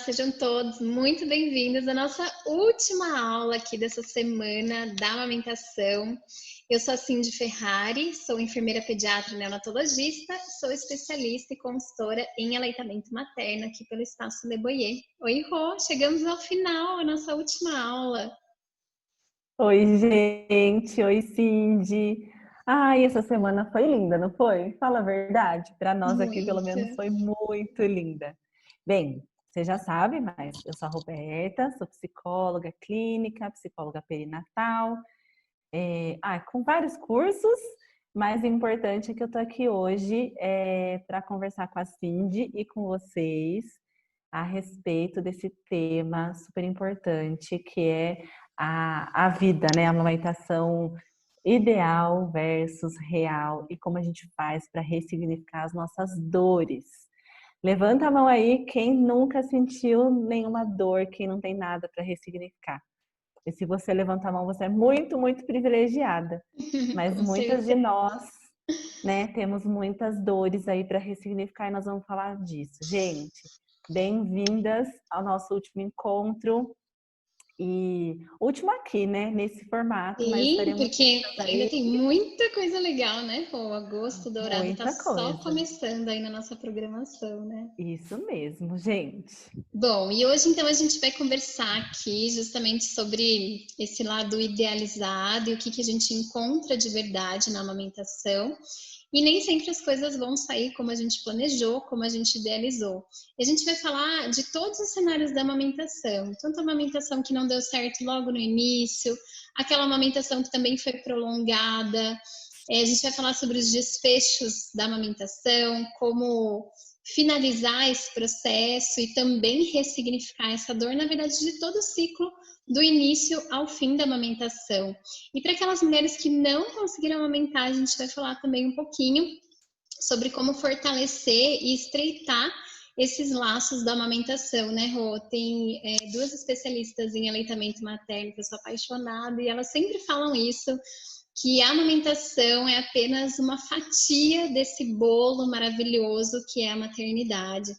sejam todos muito bem-vindos à nossa última aula aqui dessa semana da amamentação. Eu sou a Cindy Ferrari, sou enfermeira pediatra neonatologista, sou especialista e consultora em aleitamento materno aqui pelo Espaço Le Boyer. Oi, Rô, chegamos ao final, a nossa última aula. Oi, gente. Oi, Cindy. Ai, essa semana foi linda, não foi? Fala a verdade. Para nós aqui, pelo Muito. menos, foi muito linda. Bem, você já sabe, mas eu sou a Roberta, sou psicóloga clínica, psicóloga perinatal, com vários cursos, mas o importante é que eu tô aqui hoje para conversar com a Cindy e com vocês a respeito desse tema super importante que é a vida, né? A amamentação ideal versus real e como a gente faz para ressignificar as nossas dores. Levanta a mão aí quem nunca sentiu nenhuma dor, quem não tem nada para ressignificar. E se você levantar a mão, você é muito, muito privilegiada. Mas Com muitas de certeza. nós, né, temos muitas dores aí para ressignificar e nós vamos falar disso. Gente, bem-vindas ao nosso último encontro. E último aqui, né, nesse formato, mas Sim, estaremos porque juntas ainda aí, tem muita coisa legal, né, Rô? Agosto Dourado tá muita só coisa. começando aí na nossa programação, né? Isso mesmo, gente. Bom, e hoje então a gente vai conversar aqui justamente sobre esse lado idealizado e o que a gente encontra de verdade na amamentação. E nem sempre as coisas vão sair como a gente planejou, como a gente idealizou. E a gente vai falar de todos os cenários da amamentação, tanto a amamentação que não deu certo logo no início, aquela amamentação que também foi prolongada. A gente vai falar sobre os desfechos da amamentação, como finalizar esse processo e também ressignificar essa dor, na verdade, de todo o ciclo, do início ao fim da amamentação. E para aquelas mulheres que não conseguiram amamentar, a gente vai falar também um pouquinho sobre como fortalecer e estreitar esses laços da amamentação, né, Rô? Tem duas especialistas em aleitamento materno que eu sou apaixonada e elas sempre falam isso, que a amamentação é apenas uma fatia desse bolo maravilhoso que é a maternidade.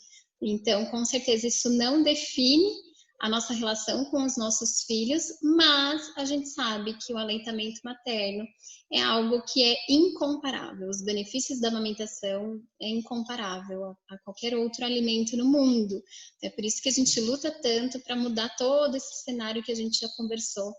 Então, com certeza, isso não define a nossa relação com os nossos filhos, mas a gente sabe que o aleitamento materno é algo que é incomparável. Os benefícios da amamentação é incomparável a qualquer outro alimento no mundo. É por isso que a gente luta tanto para mudar todo esse cenário que a gente já conversou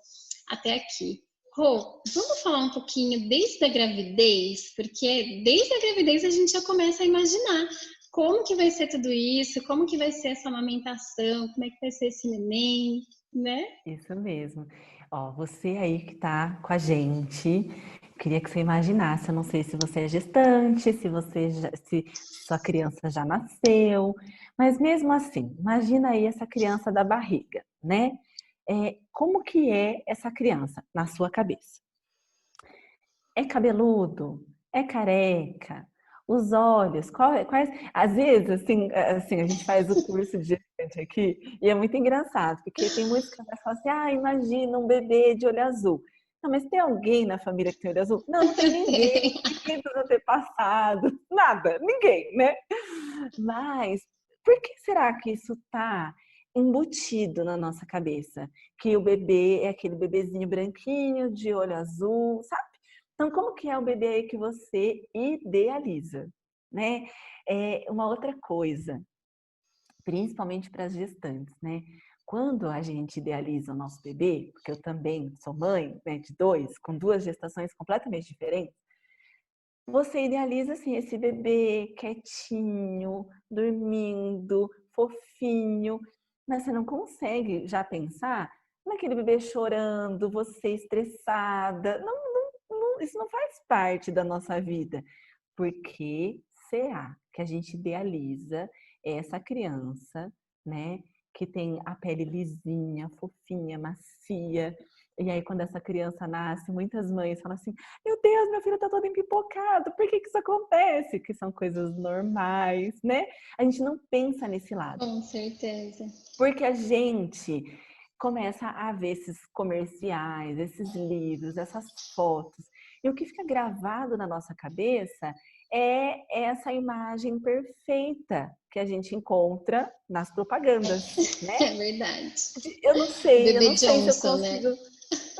até aqui. Rô, vamos falar um pouquinho desde a gravidez, porque desde a gravidez a gente já começa a imaginar como que vai ser tudo isso, como que vai ser essa amamentação, como é que vai ser esse neném, né? Isso mesmo. Ó, você aí que tá com a gente, queria que você imaginasse, eu não sei se você é gestante, se sua criança já nasceu, mas mesmo assim, imagina aí essa criança da barriga, né? Como que é essa criança na sua cabeça? É cabeludo? É careca? Os olhos, quais? Às vezes, assim, a gente faz o curso de gestante aqui e é muito engraçado, porque tem muitos que falam assim, imagina um bebê de olho azul. Não, mas tem alguém na família que tem olho azul? Não, não tem ninguém dos antepassados, nada, ninguém, né? Mas por que será que isso tá embutido na nossa cabeça? Que o bebê é aquele bebezinho branquinho, de olho azul, sabe? Então, como que é o bebê aí que você idealiza, né? Uma outra coisa, principalmente para as gestantes, né? Quando a gente idealiza o nosso bebê, porque eu também sou mãe, né, de dois, com duas gestações completamente diferentes, você idealiza assim esse bebê quietinho, dormindo, fofinho, mas você não consegue já pensar naquele bebê chorando, você estressada. Isso não faz parte da nossa vida. Por que será que a gente idealiza essa criança, né, que tem a pele lisinha, fofinha, macia? E aí, quando essa criança nasce, muitas mães falam assim: Meu Deus, meu filho tá todo empipocado, por que isso acontece? Que são coisas normais, né? A gente não pensa nesse lado. Com certeza. Porque a gente começa a ver esses comerciais, esses livros, essas fotos. E o que fica gravado na nossa cabeça é essa imagem perfeita que a gente encontra nas propagandas, né? É verdade. Eu não sei Bebê se eu Johnson, né? consigo.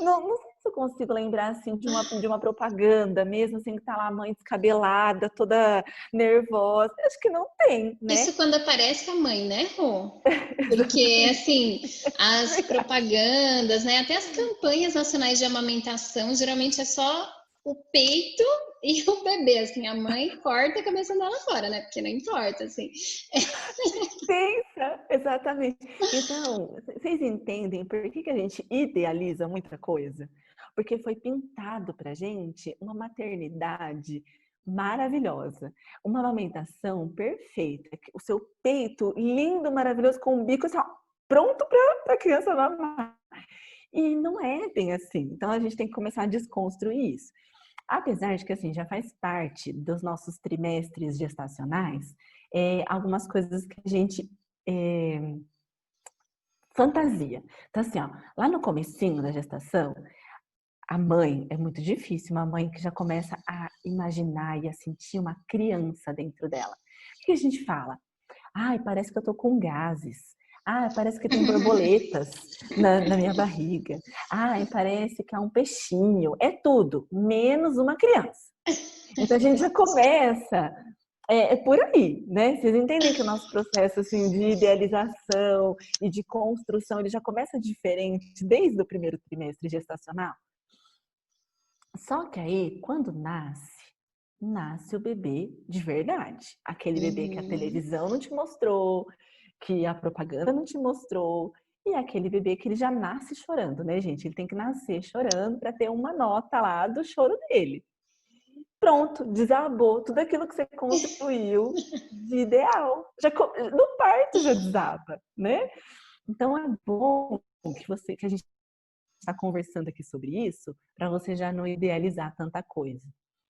Não sei se eu consigo lembrar assim de uma propaganda mesmo, assim, que tá lá a mãe descabelada, toda nervosa. Acho que não tem, né? Isso quando aparece a mãe, né, Rô? Porque, assim, as propagandas, né, até as campanhas nacionais de amamentação, geralmente é só o peito e o bebê, assim, a mãe corta a cabeça dela fora, né, porque não importa, assim. Pensa, exatamente. Então, vocês entendem por que a gente idealiza muita coisa? Porque foi pintado pra gente uma maternidade maravilhosa, uma amamentação perfeita, o seu peito lindo, maravilhoso, com o bico assim, ó, pronto para a criança mamar. E não é bem assim. Então a gente tem que começar a desconstruir isso. Apesar de que assim já faz parte dos nossos trimestres gestacionais, algumas coisas que a gente fantasia. Então assim, ó, lá no comecinho da gestação, a mãe, é muito difícil, uma mãe que já começa a imaginar e a sentir uma criança dentro dela. O que a gente fala? Ai, parece que eu tô com gases. Ah, parece que tem borboletas na minha barriga. Ai, parece que é um peixinho. É tudo, menos uma criança. Então a gente já começa por aí, né? Vocês entendem que o nosso processo assim, de idealização e de construção, ele já começa diferente desde o primeiro trimestre gestacional? Só que aí, quando nasce o bebê de verdade. Aquele bebê que a Uhum. televisão não te mostrou, que a propaganda não te mostrou, e é aquele bebê que ele já nasce chorando, né, gente? Ele tem que nascer chorando para ter uma nota lá do choro dele. Pronto, desabou tudo aquilo que você construiu de ideal. No parto já desaba, né? Então é bom que a gente está conversando aqui sobre isso, para você já não idealizar tanta coisa.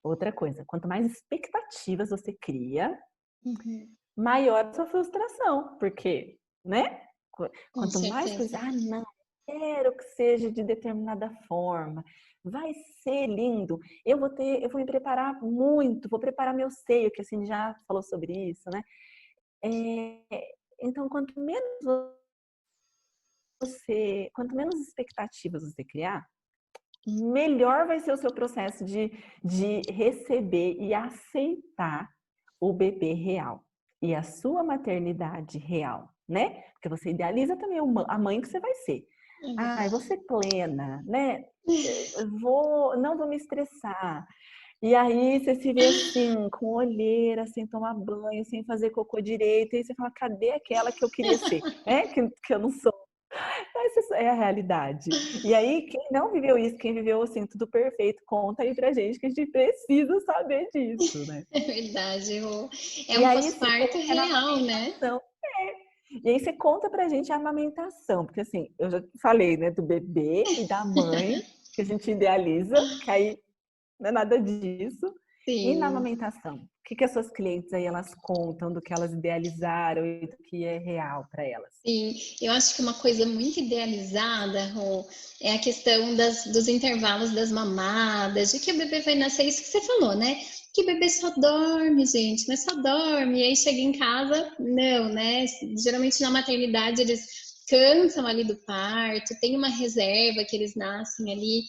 Outra coisa, quanto mais expectativas você cria, Uhum. maior a sua frustração, porque, né? Com Quanto mais certeza. coisa, não, quero que seja de determinada forma, vai ser lindo. Eu vou me preparar muito, vou preparar meu seio, que assim já falou sobre isso, né? Então, quanto menos expectativas você criar, melhor vai ser o seu processo de receber e aceitar o bebê real e a sua maternidade real, né? Porque você idealiza também a mãe que você vai ser. É Ah, eu vou verdade. ser plena, né? Não vou me estressar. E aí você se vê assim, com olheira, sem tomar banho, sem fazer cocô direito, e aí você fala, cadê aquela que eu queria ser, né? Que eu não sou. Essa é a realidade. E aí, quem não viveu isso, quem viveu assim, tudo perfeito, conta aí pra gente que a gente precisa saber disso, né? É verdade, Rô. É E um aí, como pós-parto que é na real, né? amamentação? E aí você conta pra gente a amamentação, porque assim, eu já falei, né, do bebê e da mãe, que a gente idealiza, que aí não é nada disso. E na Sim. amamentação? O que as suas clientes aí elas contam do que elas idealizaram e do que é real para elas? Sim, eu acho que uma coisa muito idealizada, Rô, é a questão dos intervalos das mamadas, de que o bebê vai nascer, isso que você falou, né? Que o bebê só dorme, gente, mas só dorme, e aí chega em casa, não, né? Geralmente na maternidade eles cansam ali do parto, tem uma reserva que eles nascem ali,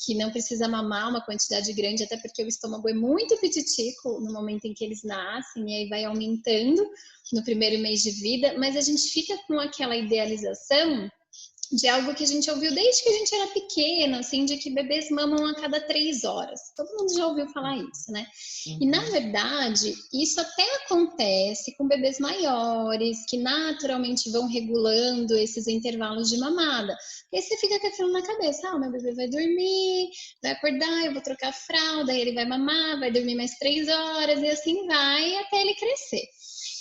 que não precisa mamar uma quantidade grande, até porque o estômago é muito petitico no momento em que eles nascem, e aí vai aumentando no primeiro mês de vida, mas a gente fica com aquela idealização de algo que a gente ouviu desde que a gente era pequeno, assim, de que bebês mamam a cada 3 horas. Todo mundo já ouviu falar isso, né? E na Uhum. verdade, isso até acontece com bebês maiores, que naturalmente vão regulando esses intervalos de mamada. E aí você fica com aquilo na cabeça: ah, meu bebê vai dormir, vai acordar, eu vou trocar a fralda, aí ele vai mamar, vai dormir mais 3 horas, e assim vai até ele crescer.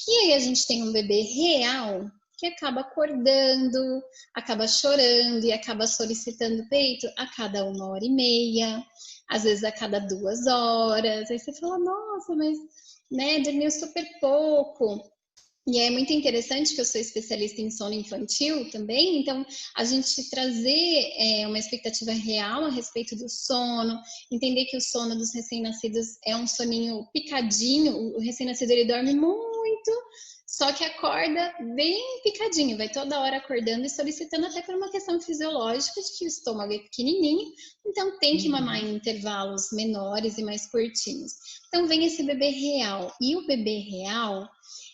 E aí a gente tem um bebê real que acaba acordando, acaba chorando e acaba solicitando peito a cada 1 hora e meia, às vezes a cada 2 horas. Aí você fala, nossa, mas né, dormiu super pouco. E é muito interessante que eu sou especialista em sono infantil também, então a gente trazer uma expectativa real a respeito do sono, entender que o sono dos recém-nascidos é um soninho picadinho, o recém-nascido ele dorme muito, só que acorda bem picadinho, vai toda hora acordando e solicitando até por uma questão fisiológica de que o estômago é pequenininho, então tem que mamar em intervalos menores e mais curtinhos. Então vem esse bebê real, e o bebê real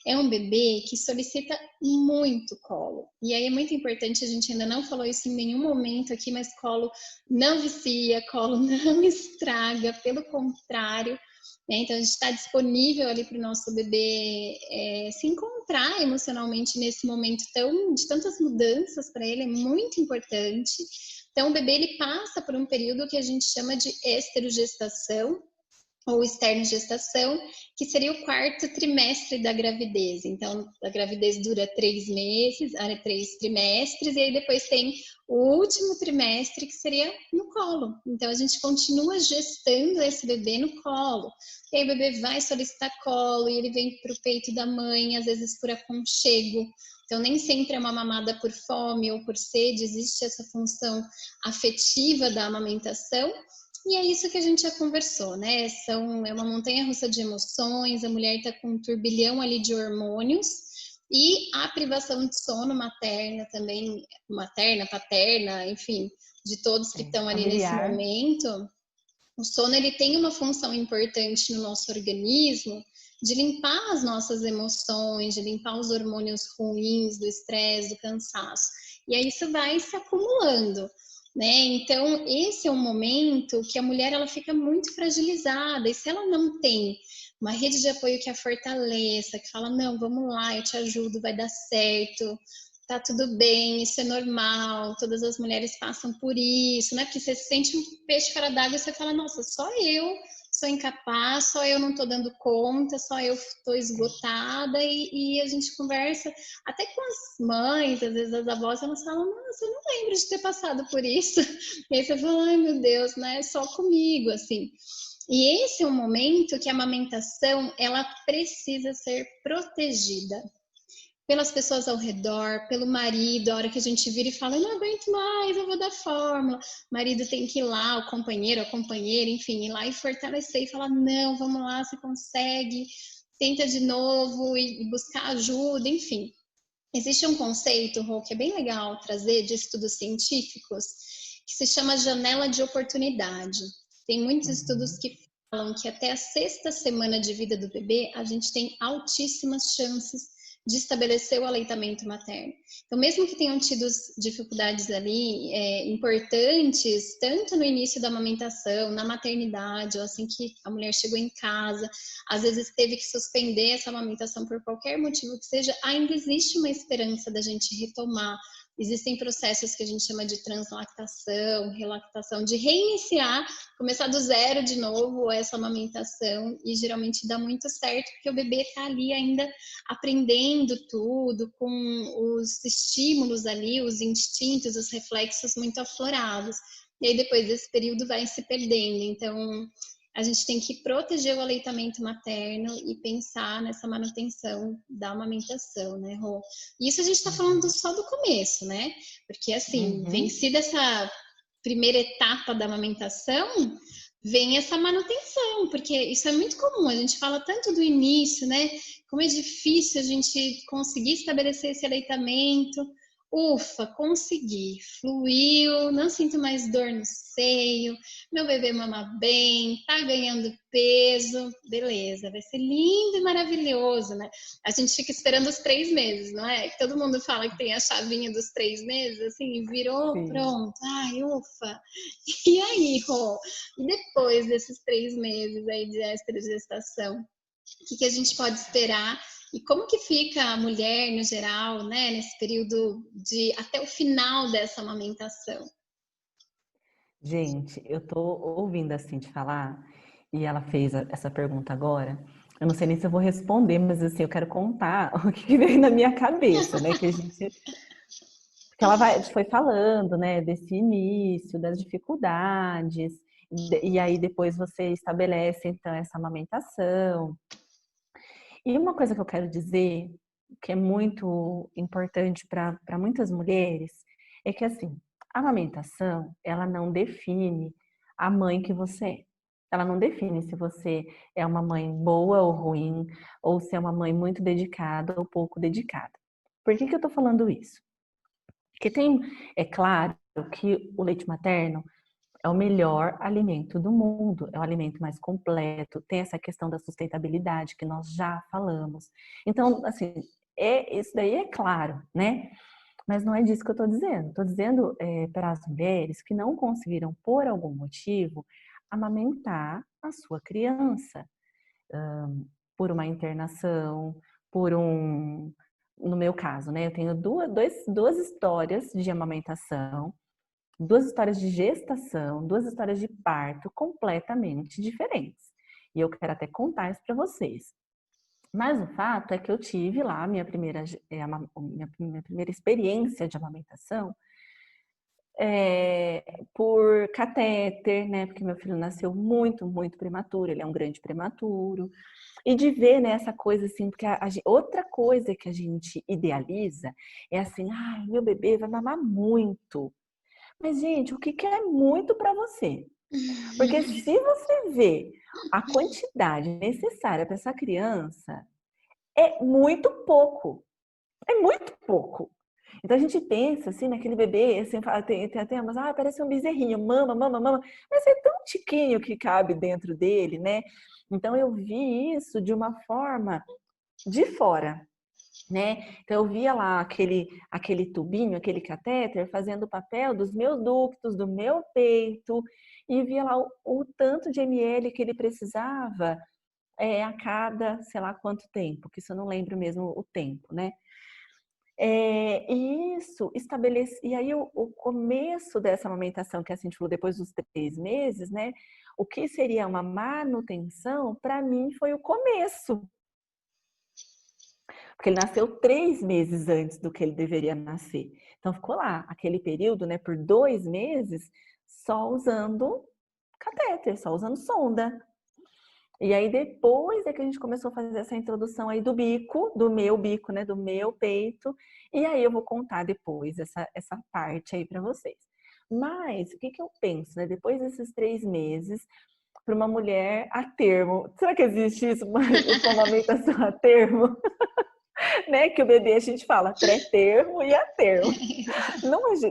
é um bebê que solicita muito colo. E aí é muito importante, a gente ainda não falou isso em nenhum momento aqui, mas colo não vicia, colo não estraga, pelo contrário, né? Então a gente está disponível ali para o nosso bebê se encontrar emocionalmente nesse momento de tantas mudanças para ele, é muito importante. Então o bebê ele passa por um período que a gente chama de esterogestação, ou externo-gestação, que seria o quarto trimestre da gravidez. Então, a gravidez dura 3 meses, 3 trimestres, e aí depois tem o último trimestre, que seria no colo. Então, a gente continua gestando esse bebê no colo. E aí o bebê vai solicitar colo, e ele vem para o peito da mãe, às vezes por aconchego. Então, nem sempre é uma mamada por fome ou por sede, existe essa função afetiva da amamentação. E é isso que a gente já conversou, né? É uma montanha-russa de emoções, a mulher está com um turbilhão ali de hormônios, e a privação de sono materna também, materna, paterna, enfim, de todos que estão ali nesse Familiar. momento. O sono ele tem uma função importante no nosso organismo de limpar as nossas emoções, de limpar os hormônios ruins, do estresse, do cansaço. E aí isso vai se acumulando, né? Então, esse é um momento que a mulher ela fica muito fragilizada, e se ela não tem uma rede de apoio que a fortaleça, que fala, não, vamos lá, eu te ajudo, vai dar certo, tá tudo bem, isso é normal, todas as mulheres passam por isso, né? Porque você se sente um peixe fora d'água e você fala, nossa, só eu sou incapaz, só eu não tô dando conta, só eu tô esgotada, e a gente conversa até com as mães, às vezes as avós, elas falam, nossa, eu não lembro de ter passado por isso. E aí você fala, ai meu Deus, né? Só comigo, assim. E esse é um momento que a amamentação, ela precisa ser protegida pelas pessoas ao redor, pelo marido, a hora que a gente vira e fala, eu não aguento mais, eu vou dar fórmula. O marido tem que ir lá, o companheiro, a companheira, enfim, ir lá e fortalecer e falar, não, vamos lá, você consegue, tenta de novo e buscar ajuda, enfim. Existe um conceito, Rô, que é bem legal trazer de estudos científicos, que se chama janela de oportunidade. Tem muitos estudos que falam que até a 6ª semana de vida do bebê, a gente tem altíssimas chances de estabelecer o aleitamento materno. Então, mesmo que tenham tido dificuldades ali importantes, tanto no início da amamentação, na maternidade, ou assim que a mulher chegou em casa, às vezes teve que suspender essa amamentação por qualquer motivo que seja, ainda existe uma esperança da gente retomar. Existem processos que a gente chama de translactação, relactação, de reiniciar, começar do zero de novo essa amamentação, e geralmente dá muito certo, porque o bebê está ali ainda aprendendo tudo, com os estímulos ali, os instintos, os reflexos muito aflorados. E aí depois desse período vai se perdendo. Então, a gente tem que proteger o aleitamento materno e pensar nessa manutenção da amamentação, né, Rô? E isso a gente está falando só do começo, né? Porque, assim, vencida essa primeira etapa da amamentação, vem essa manutenção, porque isso é muito comum, a gente fala tanto do início, né? Como é difícil a gente conseguir estabelecer esse aleitamento. Ufa, consegui, fluiu, não sinto mais dor no seio, meu bebê mama bem, tá ganhando peso, beleza, vai ser lindo e maravilhoso, né? A gente fica esperando os 3 meses, não é? Todo mundo fala que tem a chavinha dos 3 meses, assim, virou, Sim. pronto, ai, ufa. E aí, Rô? E depois desses 3 meses aí de esterogestação, o que a gente pode esperar? E como que fica a mulher no geral, né, nesse período de até o final dessa amamentação? Gente, eu tô ouvindo assim te falar, e ela fez essa pergunta agora. Eu não sei nem se eu vou responder, mas assim, eu quero contar o que veio na minha cabeça, né? Porque ela foi falando, né, desse início, das dificuldades, e aí depois você estabelece então essa amamentação. E uma coisa que eu quero dizer que é muito importante para muitas mulheres é que, assim, a amamentação, ela não define a mãe que você é. Ela não define se você é uma mãe boa ou ruim, ou se é uma mãe muito dedicada ou pouco dedicada. Por que eu tô falando isso? Porque é claro que o leite materno é o melhor alimento do mundo, é o alimento mais completo, tem essa questão da sustentabilidade que nós já falamos. Então, assim, isso daí é claro, né? Mas não é disso que eu estou dizendo. Estou dizendo para as mulheres que não conseguiram, por algum motivo, amamentar a sua criança, por uma internação, no meu caso, né? Eu tenho duas histórias de amamentação, duas histórias de gestação, duas histórias de parto completamente diferentes. E eu quero até contar isso para vocês. Mas o fato é que eu tive lá a minha primeira experiência de amamentação por catéter, né? Porque meu filho nasceu muito, muito prematuro, ele é um grande prematuro. E de ver, né, essa coisa assim, porque outra coisa que a gente idealiza é assim, ai, meu bebê vai mamar muito. Mas, gente, o que é muito para você? Porque se você vê a quantidade necessária para essa criança, é muito pouco. É muito pouco. Então a gente pensa assim naquele bebê, assim, tem até umas, parece um bezerrinho, mama, mama, mama, mas é tão tiquinho que cabe dentro dele, né? Então eu vi isso de uma forma de fora, né? Então eu via lá aquele tubinho, aquele catéter fazendo o papel dos meus ductos, do meu peito, e via lá o tanto de ml que ele precisava a cada, sei lá quanto tempo, que isso eu não lembro mesmo o tempo, né? E isso estabelece. E aí, o começo dessa amamentação, que assim, a gente falou depois dos 3 meses, né? O que seria uma manutenção, para mim, foi o começo. Porque ele nasceu 3 meses antes do que ele deveria nascer. Então, ficou lá, aquele período, né, por 2 meses, só usando catéter, só usando sonda. E aí depois é que a gente começou a fazer essa introdução aí do bico, do meu bico, né, do meu peito. E aí eu vou contar depois essa parte aí para vocês. Mas o que eu penso, né? Depois desses 3 meses, para uma mulher a termo, será que existe isso, uma amamentação a termo? Né? Que o bebê a gente fala pré-termo e a termo.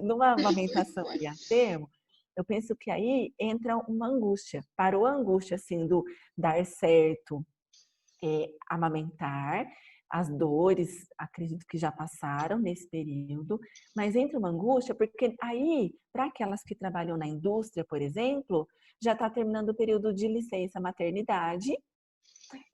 Numa amamentação aí a termo, eu penso que aí entra uma angústia. Parou a angústia, assim, do dar certo, amamentar, as dores, acredito que já passaram nesse período, mas entra uma angústia, porque aí, para aquelas que trabalham na indústria, por exemplo, já está terminando o período de licença maternidade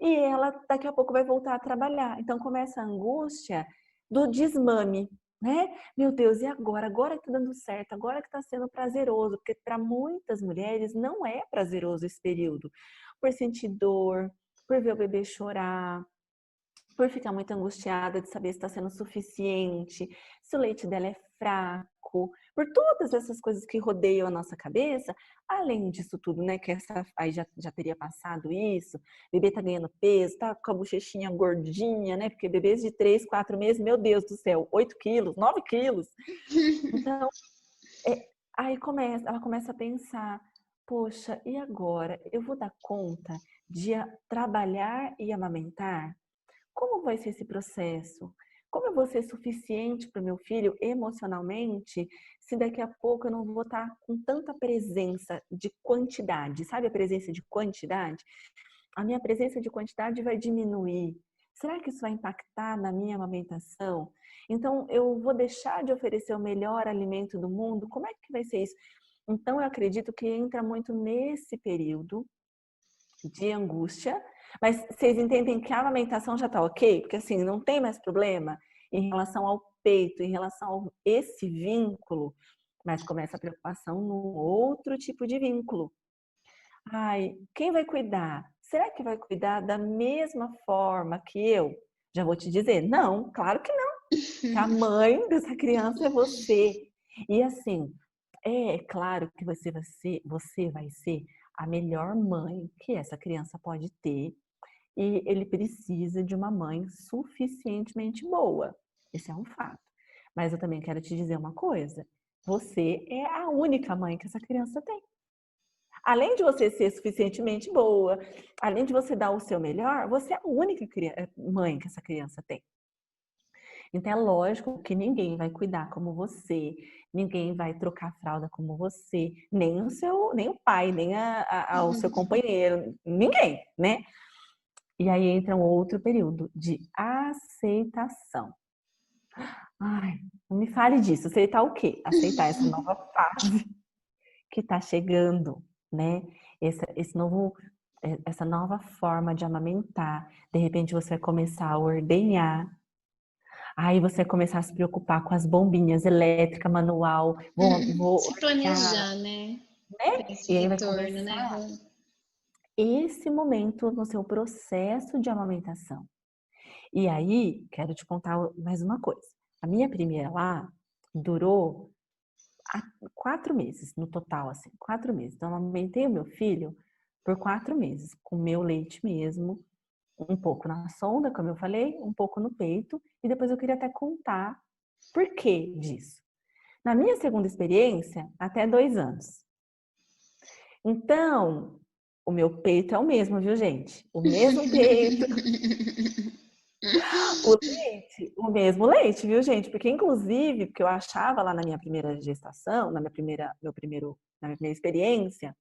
e ela daqui a pouco vai voltar a trabalhar. Então começa a angústia do desmame, né? Meu Deus, e agora? Agora que tá dando certo, agora que tá sendo prazeroso, porque para muitas mulheres não é prazeroso esse período, por sentir dor, por ver o bebê chorar, por ficar muito angustiada de saber se está sendo suficiente, se o leite dela é fraco, por todas essas coisas que rodeiam a nossa cabeça, além disso tudo, né, que aí já teria passado isso, o bebê tá ganhando peso, tá com a bochechinha gordinha, né, porque bebês de 3, 4 meses, meu Deus do céu, 8 quilos, 9 quilos. Então, aí ela começa a pensar, poxa, e agora? Eu vou dar conta de trabalhar e amamentar? Como vai ser esse processo? Como eu vou ser suficiente para o meu filho emocionalmente se daqui a pouco eu não vou estar com tanta presença de quantidade? Sabe a presença de quantidade? A minha presença de quantidade vai diminuir. Será que isso vai impactar na minha amamentação? Então, eu vou deixar de oferecer o melhor alimento do mundo? Como é que vai ser isso? Então, eu acredito que entra muito nesse período de angústia, mas vocês entendem que a amamentação já tá ok? Porque assim, não tem mais problema em relação ao peito, em relação a esse vínculo, mas começa a preocupação no outro tipo de vínculo. Ai, quem vai cuidar? Será que vai cuidar da mesma forma que eu? Já vou te dizer, não, claro que não. Que a mãe dessa criança é você. E assim, é claro que você vai ser a melhor mãe que essa criança pode ter. e ele precisa de uma mãe suficientemente boa. Esse é um fato. Mas eu também quero te dizer uma coisa. Você é a única mãe que essa criança tem. Além de você ser suficientemente boa, além de você dar o seu melhor, você é a única mãe que essa criança tem. Então é lógico que ninguém vai cuidar como você, ninguém vai trocar a fralda como você, nem o pai, nem o seu companheiro, ninguém, né? E aí entra um outro período de aceitação. Ai, não me fale disso. Aceitar o quê? Aceitar essa nova fase que está chegando, né? Essa nova forma de amamentar. De repente você vai começar a ordenhar. Aí você vai começar a se preocupar com as bombinhas elétrica, manual. Vou Se ordenhar, planejar, né? né? Para esse E aí vai retorno, né, começar Rô? esse momento no seu processo de amamentação. E aí, quero te contar mais uma coisa. A minha primeira lá durou 4 meses no total, assim, 4 meses. Então, eu amamentei o meu filho por 4 meses, com meu leite mesmo, um pouco na sonda, como eu falei, um pouco no peito, e depois eu queria até contar por que disso. Na minha segunda experiência, até 2 anos. Então, o meu peito é o mesmo, viu, gente? O mesmo peito. O leite, o mesmo leite, viu, gente? Porque, inclusive, porque eu achava lá na minha primeira gestação, na minha primeira experiência,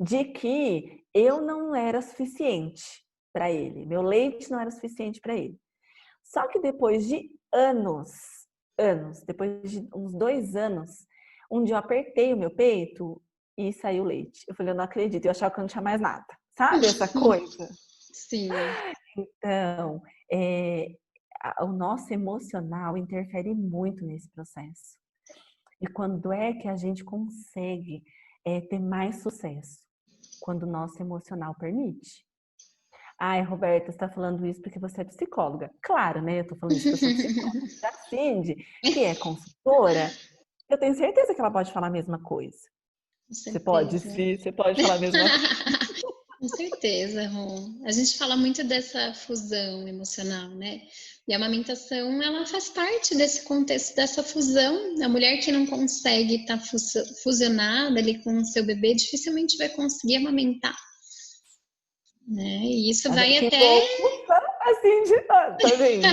de que eu não era suficiente para ele. Meu leite não era suficiente para ele. Só que depois de depois de uns 2 anos, um dia eu apertei o meu peito e saiu leite. Eu falei, eu não acredito, eu achava que eu não tinha mais nada. Sabe essa coisa? Sim. Então, o nosso emocional interfere muito nesse processo. E quando é que a gente consegue ter mais sucesso? Quando o nosso emocional permite. Ai, Roberta, você está falando isso porque você é psicóloga. Claro, né? Eu estou falando isso porque eu sou psicóloga. A Cindy, que é consultora, eu tenho certeza que ela pode falar a mesma coisa. Com Você pode, certeza. sim, você pode falar a mesma coisa. Com certeza, Ron. A gente fala muito dessa fusão emocional, né? E a amamentação, ela faz parte desse contexto, dessa fusão. A mulher que não consegue estar fusionada ali com o seu bebê, dificilmente vai conseguir amamentar, né? E isso Tá vendo vai que até... louco? A Cindy, tá vendo?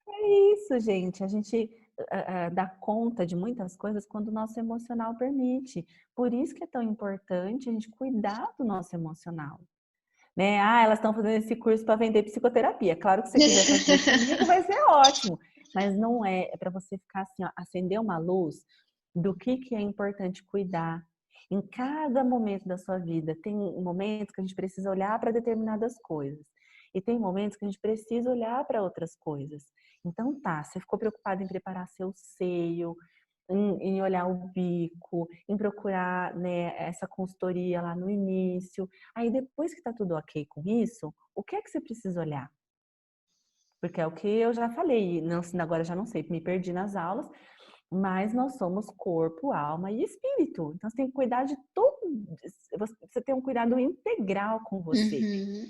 É isso, gente. A gente dá conta de muitas coisas quando o nosso emocional permite. Por isso que é tão importante a gente cuidar do nosso emocional. Né? Ah, elas estão fazendo esse curso para vender psicoterapia. Claro que se você quiser fazer comigo, vai ser ótimo. Mas não é, é para você ficar assim, ó, acender uma luz do que é importante cuidar. Em cada momento da sua vida, tem momentos que a gente precisa olhar para determinadas coisas. E tem momentos que a gente precisa olhar para outras coisas. Então tá, você ficou preocupado em preparar seu seio, em olhar o bico, em procurar, né, essa consultoria lá no início. Aí depois que tá tudo ok com isso, o que é que você precisa olhar? Porque é o que eu já falei, não, agora já não sei, me perdi nas aulas, mas nós somos corpo, alma e espírito. Então você tem que cuidar de tudo, você tem um cuidado integral com você Uhum,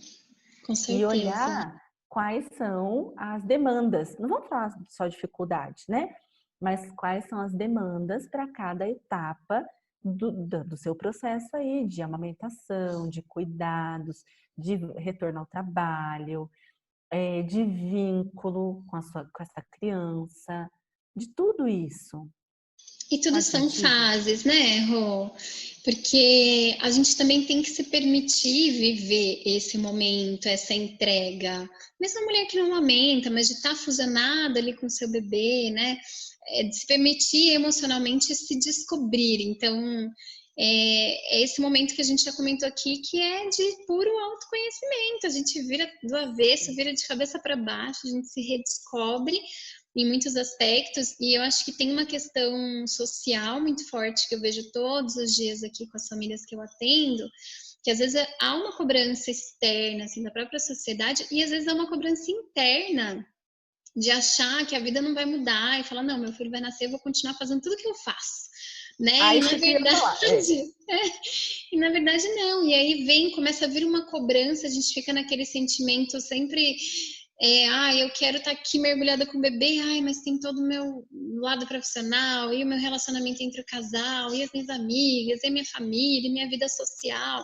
com e certeza. olhar quais são as demandas. Não vamos falar só dificuldade, né? Mas quais são as demandas para cada etapa do seu processo aí de amamentação, de cuidados, de retorno ao trabalho, de vínculo com essa criança, de tudo isso. E tudo Faz são sentido? fases, né, Rô? Porque a gente também tem que se permitir viver esse momento, essa entrega. Mesmo a mulher que não amamenta, mas de estar fusionada ali com o seu bebê, né? De se permitir emocionalmente se descobrir. Então, é esse momento que a gente já comentou aqui, que é de puro autoconhecimento. A gente vira do avesso, vira de cabeça para baixo, a gente se redescobre em muitos aspectos, e eu acho que tem uma questão social muito forte que eu vejo todos os dias aqui com as famílias que eu atendo, que às vezes há uma cobrança externa, assim, da própria sociedade, e às vezes há uma cobrança interna de achar que a vida não vai mudar e falar, não, meu filho vai nascer, eu vou continuar fazendo tudo que eu faço. né? Ah, E na isso que eu ia falar. É. verdade, e na verdade não. E aí vem, começa a vir uma cobrança, a gente fica naquele sentimento sempre, eu quero estar aqui mergulhada com o bebê, ai, mas tem todo o meu lado profissional, e o meu relacionamento entre o casal, e as minhas amigas, e a minha família, e minha vida social.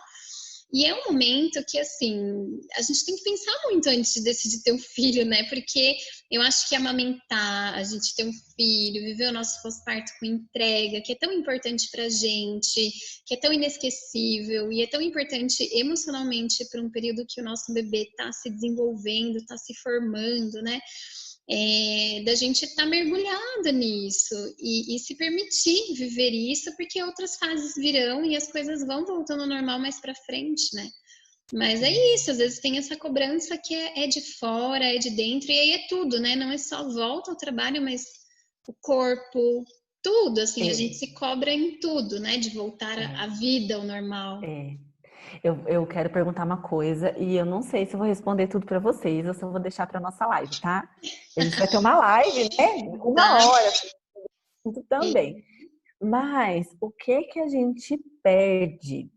E é um momento que, assim, a gente tem que pensar muito antes de decidir ter um filho, né? Porque eu acho que amamentar, a gente ter um filho, viver o nosso pós-parto com entrega, que é tão importante pra gente, que é tão inesquecível e é tão importante emocionalmente para um período que o nosso bebê está se desenvolvendo, está se formando, né? Da gente estar mergulhada nisso e se permitir viver isso, porque outras fases virão e as coisas vão voltando ao normal mais para frente, né? Mas é isso, às vezes tem essa cobrança que é de fora, é de dentro, e aí é tudo, né? Não é só volta ao trabalho, mas o corpo, tudo, assim, a gente É, se cobra em tudo, né? De voltar à é, vida, ao normal. é. Eu quero perguntar uma coisa e eu não sei se eu vou responder tudo para vocês ou se eu vou deixar para nossa live, tá? A gente vai ter uma live, né? Uma Tá? hora tudo também. Mas o que que a gente perde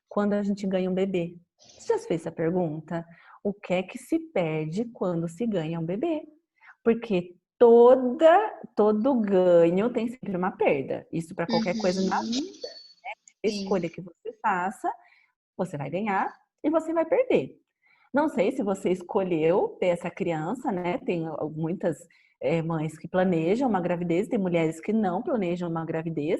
quando a gente ganha um bebê? Você já fez essa pergunta? O que é que se perde quando se ganha um bebê? Porque todo ganho tem sempre uma perda. Isso para qualquer coisa na Uhum, sim. escolha que você faça, você vai ganhar e você vai perder. Não sei se você escolheu ter essa criança, né? Tem muitas mães que planejam uma gravidez, tem mulheres que não planejam uma gravidez,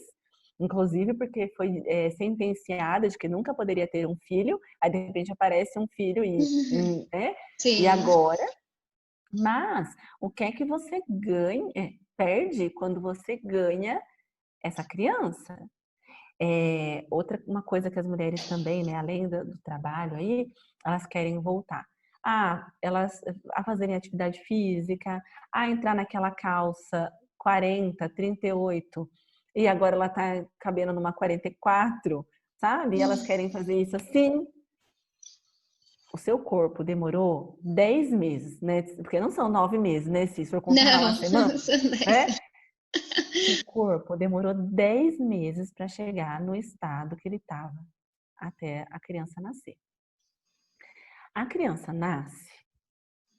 inclusive porque foi sentenciada de que nunca poderia ter um filho, aí de repente aparece um filho né? E Sim. agora? Mas o que é que você ganha, perde quando você ganha essa criança? Uma coisa que as mulheres também, né, além do trabalho aí, elas querem voltar. Elas a fazerem atividade física, a entrar naquela calça 40, 38, e agora ela tá cabendo numa 44, sabe? E elas querem fazer isso assim. O seu corpo demorou 10 meses, né? Porque não são 9 meses, né? Se for contar lá a Não, semana, são 10. né? Seu corpo demorou 10 meses para chegar no estado que ele estava até a criança nascer. A criança nasce,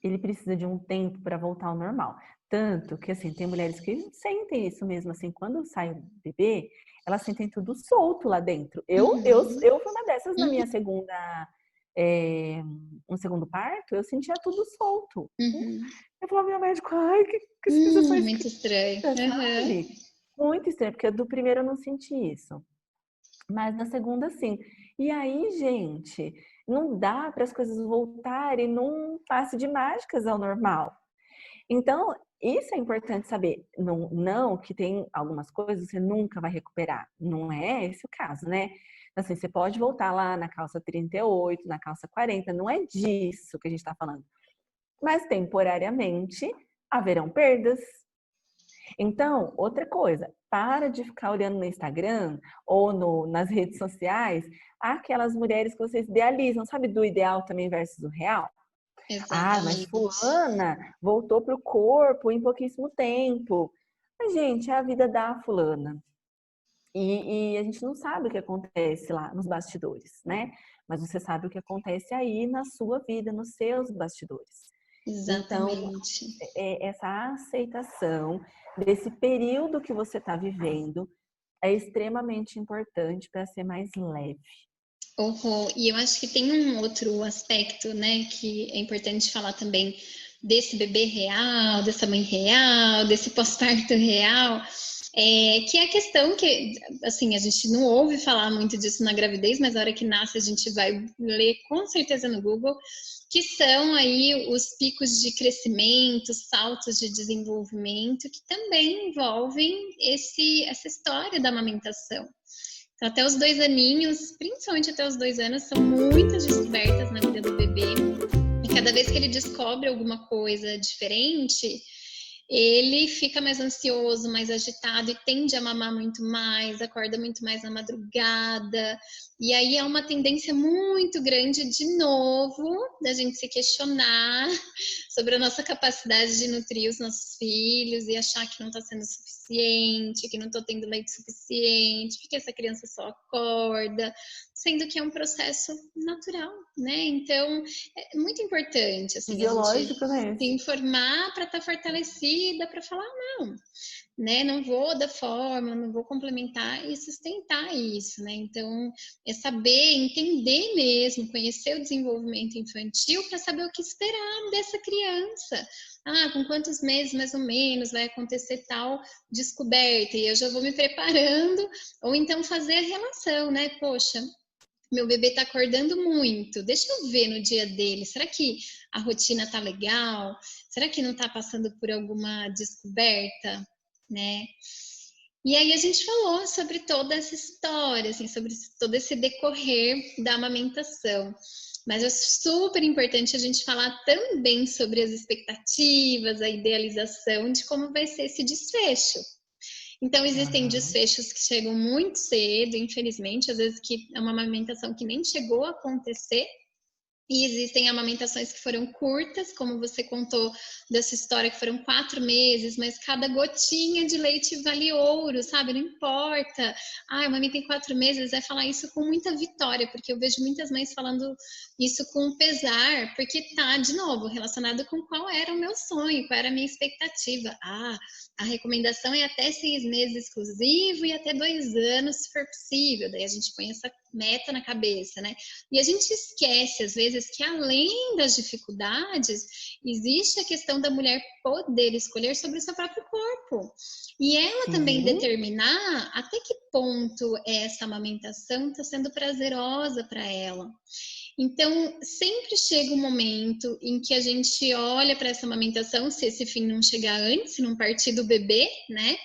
ele precisa de um tempo para voltar ao normal. Tanto que, assim, tem mulheres que sentem isso mesmo, assim, quando sai o bebê, elas sentem tudo solto lá dentro. Uhum, Eu fui uma dessas na minha uhum, segunda, é, um segundo parto, eu sentia tudo solto. uhum. Eu falava, meu médico, ai, que sensação Muito estranho. esquisita, Uhum. sabe? Muito estranho, porque do primeiro eu não senti isso. Mas na segunda, sim. E aí, gente, não dá para as coisas voltarem num passe de mágicas ao normal. Então, isso é importante saber. Não, não que tem algumas coisas que você nunca vai recuperar. Não é esse o caso, né? Assim, você pode voltar lá na calça 38, na calça 40, não é disso que a gente está falando. Mas temporariamente haverão perdas. Então, outra coisa, para de ficar olhando no Instagram ou nas redes sociais aquelas mulheres que vocês idealizam, sabe, do ideal também versus o real? Mas Exatamente. fulana voltou pro corpo em pouquíssimo tempo. Mas, gente, é a vida da fulana. E a gente não sabe o que acontece lá nos bastidores, né? Mas você sabe o que acontece aí na sua vida, nos seus bastidores. Então, Exatamente. essa aceitação desse período que você está vivendo é extremamente importante para ser mais leve. E eu acho que tem um outro aspecto, né, que é importante falar também desse bebê real, dessa mãe real, desse pós-parto real, que é a questão que, assim, a gente não ouve falar muito disso na gravidez, mas na hora que nasce a gente vai ler com certeza no Google, que são aí os picos de crescimento, saltos de desenvolvimento, que também envolvem essa história da amamentação. Então, até os 2 aninhos, principalmente até os 2 anos, são muitas descobertas na vida do bebê. E cada vez que ele descobre alguma coisa diferente, ele fica mais ansioso, mais agitado e tende a mamar muito mais, acorda muito mais na madrugada. E aí é uma tendência muito grande, de novo, da gente se questionar sobre a nossa capacidade de nutrir os nossos filhos e achar que não está sendo suficiente suficiente, que não tô tendo leite suficiente, porque essa criança só acorda, sendo que é um processo natural, né? Então, é muito importante, assim, a gente Fisiológico, né? se informar para estar fortalecida, para falar, não, né? Não vou dar forma, não vou complementar e sustentar isso, né? Então, é saber, entender mesmo, conhecer o desenvolvimento infantil para saber o que esperar dessa criança. Ah, com quantos meses mais ou menos vai acontecer tal descoberta? E eu já vou me preparando, ou então fazer a relação, né? Poxa, meu bebê tá acordando muito, deixa eu ver no dia dele, será que a rotina tá legal? Será que não tá passando por alguma descoberta, né? E aí a gente falou sobre toda essa história, assim, sobre todo esse decorrer da amamentação. Mas é super importante a gente falar também sobre as expectativas, a idealização de como vai ser esse desfecho. Então, existem Aham. desfechos que chegam muito cedo, infelizmente, às vezes que é uma amamentação que nem chegou a acontecer, e existem amamentações que foram curtas, como você contou dessa história, que foram 4 meses, mas cada gotinha de leite vale ouro, sabe? Não importa. Ah, a mãe tem 4 meses, é falar isso com muita vitória, porque eu vejo muitas mães falando isso com pesar, porque tá, de novo, relacionado com qual era o meu sonho, qual era a minha expectativa. Ah, a recomendação é até 6 meses exclusivo e até 2 anos, se for possível. Daí a gente põe essa meta na cabeça, né? E a gente esquece, às vezes, que além das dificuldades, existe a questão da mulher poder escolher sobre o seu próprio corpo. E ela também Sim. determinar até que ponto essa amamentação está sendo prazerosa para ela. Então, sempre chega um momento em que a gente olha para essa amamentação, se esse fim não chegar antes, se não partir do bebê, né?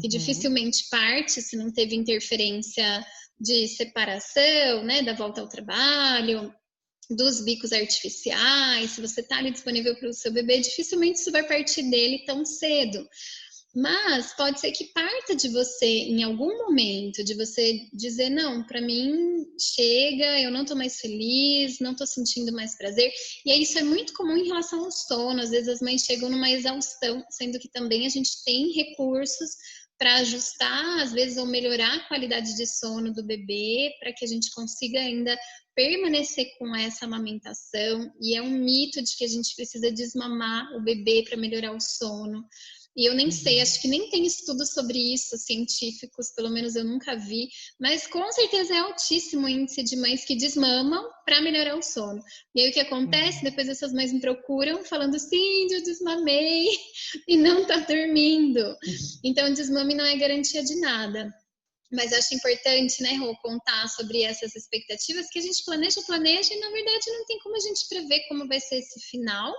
Que Uhum. dificilmente parte se não teve interferência de separação, né, da volta ao trabalho, dos bicos artificiais, se você está ali disponível para o seu bebê, dificilmente isso vai partir dele tão cedo. Mas pode ser que parta de você em algum momento, de você dizer, não, para mim chega, eu não estou mais feliz, não estou sentindo mais prazer. E aí isso é muito comum em relação ao sono, às vezes as mães chegam numa exaustão, sendo que também a gente tem recursos para ajustar, às vezes, ou melhorar a qualidade de sono do bebê, para que a gente consiga ainda permanecer com essa amamentação. E é um mito de que a gente precisa desmamar o bebê para melhorar o sono. E eu nem sei, Uhum. acho que nem tem estudos sobre isso científicos, pelo menos eu nunca vi, mas com certeza é altíssimo o índice de mães que desmamam para melhorar o sono. E aí o que acontece? Uhum. Depois essas mães me procuram falando, sim, eu desmamei e não tá dormindo. Uhum. Então, o desmame não é garantia de nada. Mas acho importante, né, Rô, contar sobre essas expectativas que a gente planeja e na verdade não tem como a gente prever como vai ser esse final,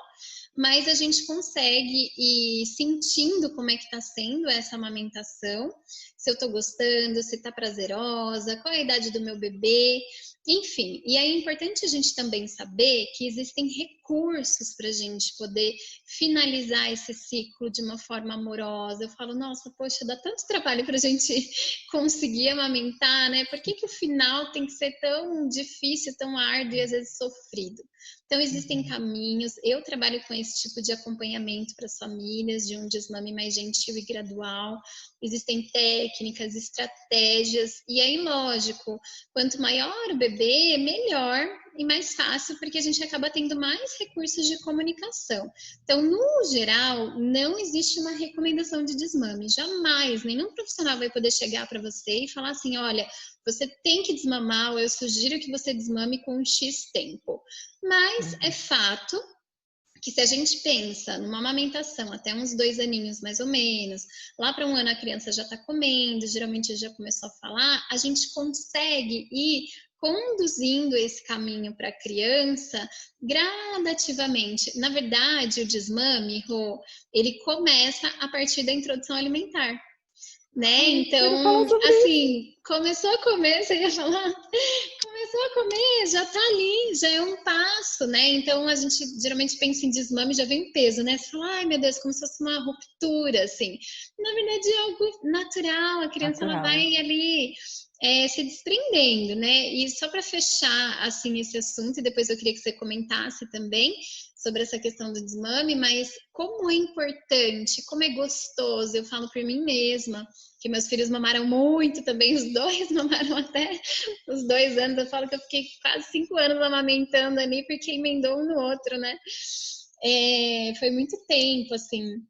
mas a gente consegue ir sentindo como é que está sendo essa amamentação, se eu estou gostando, se está prazerosa, qual é a idade do meu bebê, enfim. E aí é importante a gente também saber que existem recursos para a gente poder finalizar esse ciclo de uma forma amorosa. Eu falo, nossa, poxa, dá tanto trabalho para a gente conseguir amamentar, né? Por que o final tem que ser tão difícil, tão árduo e às vezes sofrido? Então, existem Uhum. caminhos. Eu trabalho com esse tipo de acompanhamento para as famílias, de um desmame mais gentil e gradual. Existem técnicas, estratégias. E aí, lógico, quanto maior o bebê, melhor e mais fácil, porque a gente acaba tendo mais recursos de comunicação. Então, no geral, não existe uma recomendação de desmame. Jamais, nenhum profissional vai poder chegar para você e falar assim: olha, você tem que desmamar, ou eu sugiro que você desmame com um X tempo. Mas é Uhum. fato que se a gente pensa numa amamentação até uns 2 aninhos mais ou menos, lá para 1 ano a criança já está comendo, geralmente já começou a falar, a gente consegue ir conduzindo esse caminho para a criança gradativamente. Na verdade, o desmame, Rô, ele começa a partir da introdução alimentar, né? Ai, quero falar Então, sobre isso. assim, começou a comer, você ia falar, começou a comer, já tá ali, já é um passo, né? Então a gente geralmente pensa em desmame, já vem peso, né? Você fala, ai meu Deus, como se fosse uma ruptura, assim. Na verdade é algo natural, a criança ela Natural. vai ali se desprendendo, né? E só para fechar assim esse assunto, e depois eu queria que você comentasse também sobre essa questão do desmame, mas como é importante, como é gostoso, eu falo por mim mesma, que meus filhos mamaram muito também, os dois mamaram até os 2 anos, eu falo que eu fiquei quase 5 anos amamentando ali, porque emendou um no outro, né? Foi muito tempo, assim.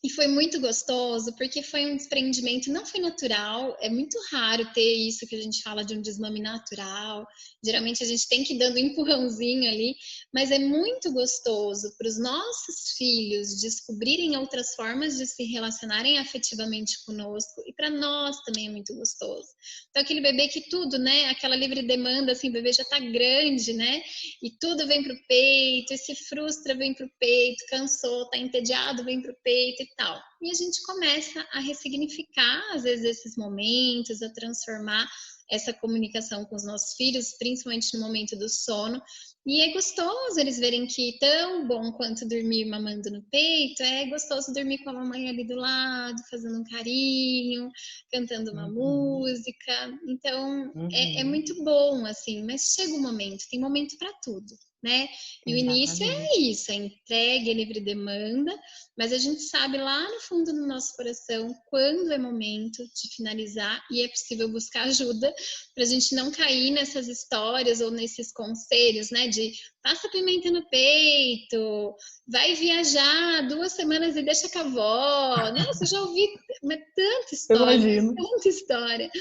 E foi muito gostoso, porque foi um desprendimento, não foi natural, é muito raro ter isso que a gente fala de um desmame natural. Geralmente a gente tem que ir dando um empurrãozinho ali, mas é muito gostoso para os nossos filhos descobrirem outras formas de se relacionarem afetivamente conosco, e para nós também é muito gostoso. Então, aquele bebê que tudo, né? Aquela livre demanda, assim, o bebê já tá grande, né? E tudo vem pro peito, e se frustra, vem pro peito, cansou, tá entediado, vem pro peito e tal. E a gente começa a ressignificar, às vezes, esses momentos, a transformar essa comunicação com os nossos filhos, principalmente no momento do sono. E é gostoso eles verem que tão bom quanto dormir mamando no peito, é gostoso dormir com a mamãe ali do lado, fazendo um carinho, cantando uma música. Então, é muito bom, assim, mas chega um momento, tem momento para tudo, né? E o início Exatamente. é isso, é entregue, é livre demanda, mas a gente sabe lá no fundo do nosso coração quando é momento de finalizar e é possível buscar ajuda para a gente não cair nessas histórias ou nesses conselhos, né? De passa pimenta no peito, vai viajar 2 semanas e deixa com a avó. Nossa, eu já ouvi Imagino. tanta história,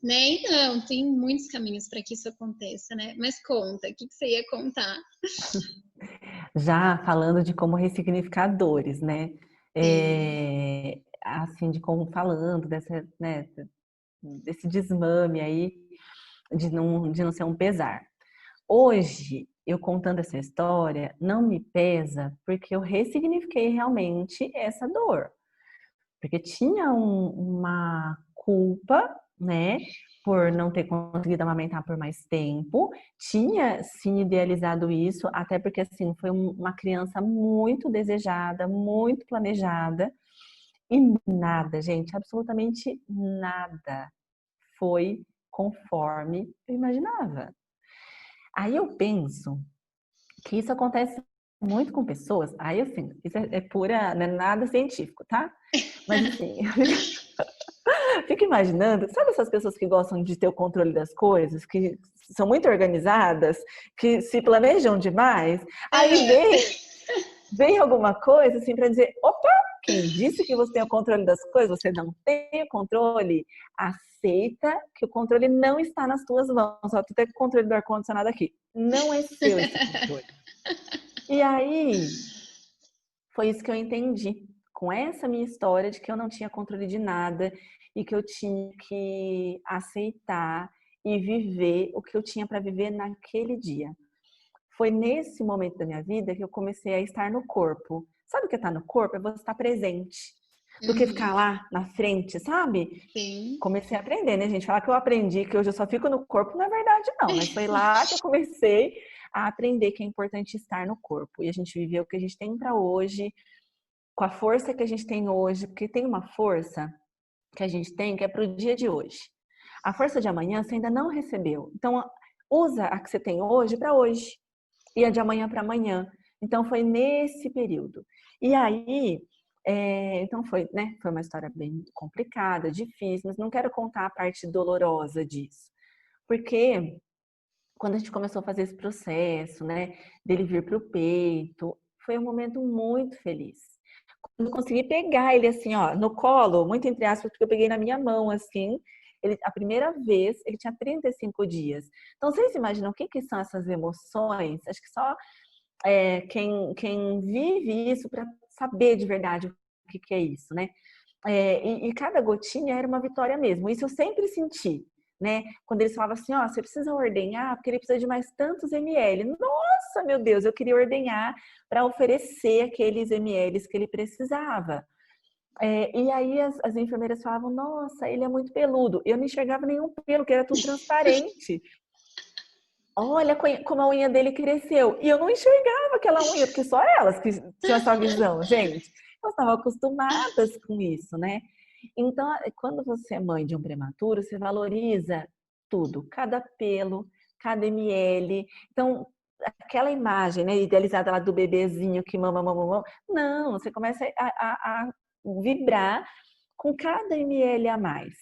né? Então, tem muitos caminhos para que isso aconteça, né? Mas conta, o que você ia contar? Já falando de como ressignificar dores, né? Sim. Assim, de como falando dessa, né, desse desmame aí, de não ser um pesar. Hoje, eu contando essa história, não me pesa porque eu ressignifiquei realmente essa dor. Porque tinha uma culpa, né, por não ter conseguido amamentar por mais tempo. Tinha sim idealizado isso, até porque assim foi uma criança muito desejada, muito planejada e nada, gente, absolutamente nada foi conforme eu imaginava. Aí eu penso que isso acontece muito com pessoas. Aí assim, isso é pura, não é nada científico, tá? Mas assim, fico imaginando, sabe essas pessoas que gostam de ter o controle das coisas, que são muito organizadas, que se planejam demais, aí vem alguma coisa assim para dizer, opa, quem disse que você tem o controle das coisas? Você não tem o controle. Aceita que o controle não está nas tuas mãos. Ó, tu tem o controle do ar-condicionado aqui. Não é seu esse controle. E aí, foi isso que eu entendi com essa minha história de que eu não tinha controle de nada e que eu tinha que aceitar e viver o que eu tinha para viver naquele dia. Foi nesse momento da minha vida que eu comecei a estar no corpo. Sabe o que é estar no corpo? É você estar presente. Do que ficar Uhum. lá na frente, sabe? Sim. Comecei a aprender, né, gente? Falar que eu aprendi que hoje eu só fico no corpo, não é verdade, não. Mas foi lá que eu comecei a aprender que é importante estar no corpo. E a gente viver o que a gente tem para hoje, com a força que a gente tem hoje, porque tem uma força que a gente tem que é para o dia de hoje. A força de amanhã você ainda não recebeu. Então, usa a que você tem hoje para hoje e a de amanhã para amanhã. Então, foi nesse período. E aí, então foi, né? Foi uma história bem complicada, difícil, mas não quero contar a parte dolorosa disso. Porque quando a gente começou a fazer esse processo, né, dele vir para o peito, foi um momento muito feliz. Quando eu consegui pegar ele assim, ó, no colo, muito entre aspas, porque eu peguei na minha mão, assim, ele, a primeira vez, ele tinha 35 dias. Então, vocês imaginam o que, que são essas emoções? Acho que só quem vive isso para saber de verdade o que, que é isso, né? E cada gotinha era uma vitória mesmo. Isso eu sempre senti, né? Quando eles falavam assim, ó, você precisa ordenhar porque ele precisa de mais tantos ml. Nossa, meu Deus, eu queria ordenhar para oferecer aqueles ml que ele precisava. E aí as enfermeiras falavam, nossa, ele é muito peludo. Eu não enxergava nenhum pelo, que era tudo transparente. Olha como a unha dele cresceu. E eu não enxergava aquela unha, porque só elas que tinham essa visão, gente. Elas estavam acostumadas com isso, né? Então, quando você é mãe de um prematuro, você valoriza tudo, cada pelo, cada ml. Então, aquela imagem, né, idealizada lá do bebezinho que mama, mama, mama. Não, você começa a vibrar com cada ml a mais.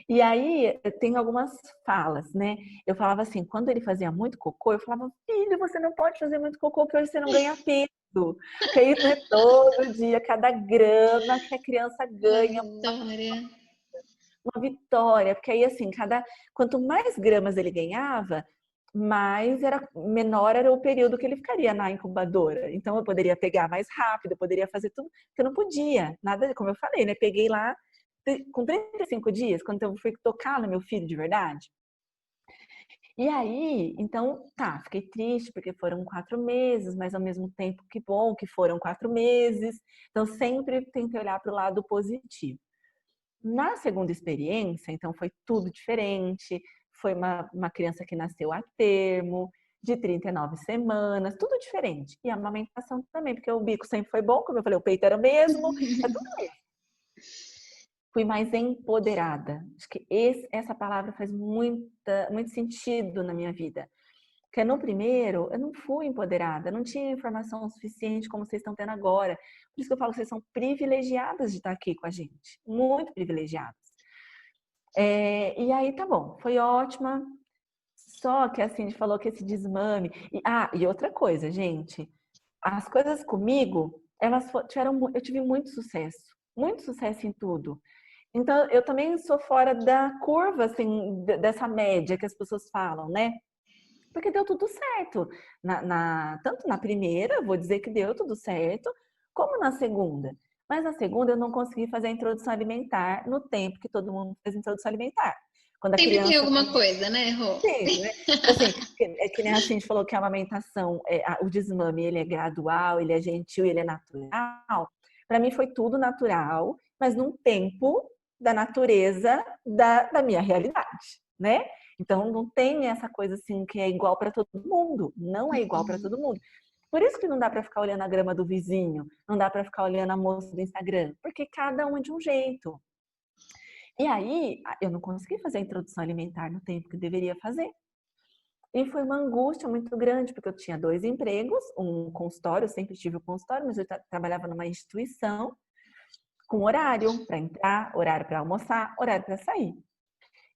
E aí, tem algumas falas, né? Eu falava assim, quando ele fazia muito cocô, eu falava, filho, você não pode fazer muito cocô, porque hoje você não ganha peso. Porque aí não é todo dia, cada grama que a criança Uma ganha vitória. uma vitória. Porque aí, assim, quanto mais gramas ele ganhava, menor era o período que ele ficaria na incubadora. Então, eu poderia pegar mais rápido, eu poderia fazer tudo, porque eu não podia. Nada, como eu falei, né? Peguei lá com 35 dias, quando eu fui tocar no meu filho de verdade. E aí, então, tá, fiquei triste porque foram 4 meses, mas ao mesmo tempo que bom que foram 4 meses. Então, sempre tentei olhar para o lado positivo. Na segunda experiência, então, foi tudo diferente. Foi uma criança que nasceu a termo, de 39 semanas, tudo diferente. E a amamentação também, porque o bico sempre foi bom, como eu falei, o peito era o mesmo, é tudo mesmo. Fui mais empoderada. Acho que essa palavra faz muito sentido na minha vida. Porque no primeiro, eu não fui empoderada, não tinha informação suficiente como vocês estão tendo agora. Por isso que eu falo que vocês são privilegiadas de estar aqui com a gente. Muito privilegiadas. E aí, tá bom, foi ótima. Só que assim, a gente falou que esse desmame... E outra coisa, gente. As coisas comigo, eu tive muito sucesso em tudo. Então, eu também sou fora da curva, assim, dessa média que as pessoas falam, né? Porque deu tudo certo. Tanto na primeira, vou dizer que deu tudo certo, como na segunda. Mas na segunda eu não consegui fazer a introdução alimentar no tempo que todo mundo fez a introdução alimentar. Quando a Sempre tem criança alguma coisa, né, Rô? Sim, né? Assim, é que nem a gente falou que a amamentação, o desmame, ele é gradual, ele é gentil, ele é natural. Para mim foi tudo natural, mas num tempo da natureza da minha realidade, né? Então não tem essa coisa assim que é igual para todo mundo, não é igual para todo mundo. Por isso que não dá para ficar olhando a grama do vizinho, não dá para ficar olhando a moça do Instagram, porque cada um é de um jeito. E aí, eu não consegui fazer a introdução alimentar no tempo que deveria fazer. E foi uma angústia muito grande, porque eu tinha 2 empregos, um consultório, eu sempre tive o consultório, mas eu trabalhava numa instituição com horário para entrar, horário para almoçar, horário para sair.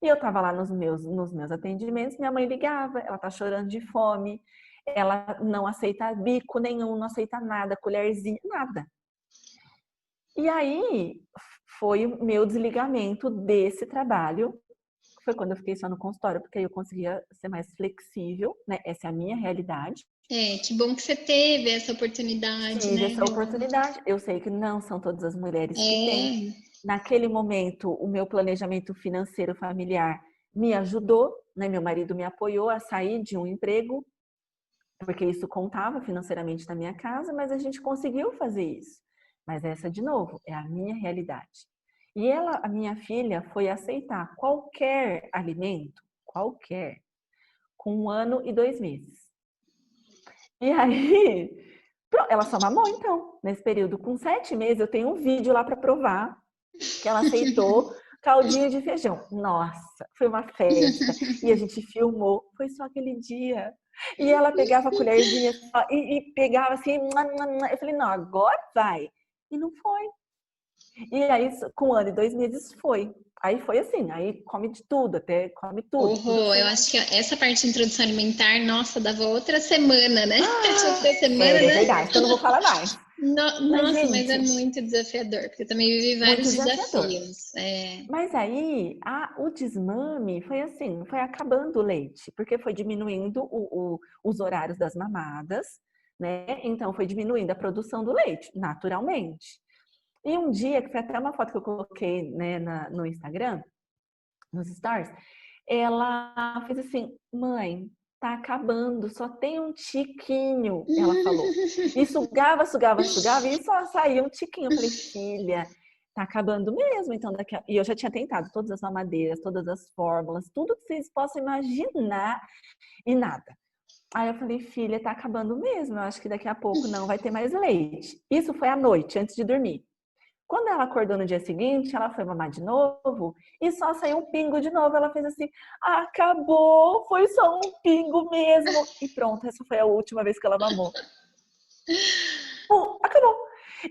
E eu estava lá nos meus atendimentos, minha mãe ligava, ela tá chorando de fome, ela não aceita bico nenhum, não aceita nada, colherzinha, nada. E aí foi o meu desligamento desse trabalho. Foi quando eu fiquei só no consultório, porque aí eu conseguia ser mais flexível, né? Essa é a minha realidade. Que bom que você teve essa oportunidade, Tive né, essa Rô? oportunidade. Eu sei que não são todas as mulheres que têm. É, Naquele momento, o meu planejamento financeiro familiar me ajudou, né? Meu marido me apoiou a sair de um emprego, porque isso contava financeiramente na minha casa, mas a gente conseguiu fazer isso. Mas essa, de novo, é a minha realidade. E a minha filha, foi aceitar qualquer alimento, qualquer, com 1 ano e 2 meses. E aí, ela só mamou então, nesse período. Com 7 meses, eu tenho um vídeo lá para provar que ela aceitou caldinho de feijão. Nossa, foi uma festa. E a gente filmou, foi só aquele dia. E ela pegava a colherzinha e pegava assim. Eu falei, não, agora vai. E não foi. E aí, com 1 ano e 2 meses, foi. Aí foi assim, aí come de tudo, até come tudo, tudo que Rô, você eu imagina. acho que essa parte de introdução alimentar, nossa, dava outra semana, né? Outra semana, Sério, é né? verdade, então eu não vou falar mais. Mas, Nossa, mas é gente, muito desafiador, porque eu também vivi muito vários desafiador. desafios. Mas aí, o desmame foi assim, foi acabando o leite, porque foi diminuindo os horários das mamadas, né? Então, foi diminuindo a produção do leite, naturalmente. E um dia, que foi até uma foto que eu coloquei, né, no Instagram, nos stories, ela fez assim, mãe, tá acabando, só tem um tiquinho, ela falou. E sugava, sugava, sugava, e só saía um tiquinho. Eu falei, filha, tá acabando mesmo. Então, E eu já tinha tentado todas as mamadeiras, todas as fórmulas, tudo que vocês possam imaginar, e nada. Aí eu falei, filha, tá acabando mesmo. Eu acho que daqui a pouco não vai ter mais leite. Isso foi à noite, antes de dormir. Quando ela acordou no dia seguinte, ela foi mamar de novo e só saiu um pingo de novo. Ela fez assim: acabou, foi só um pingo mesmo. E pronto, essa foi a última vez que ela mamou. Pô, acabou.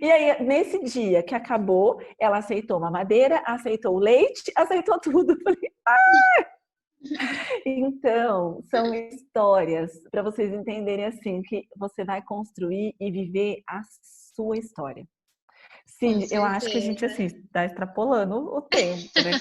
E aí, nesse dia que acabou, ela aceitou mamadeira, aceitou o leite, aceitou tudo. Eu falei, então, são histórias para vocês entenderem assim que você vai construir e viver a sua história. Com Sim, eu acho que a gente certeza. assim está extrapolando o tempo, né?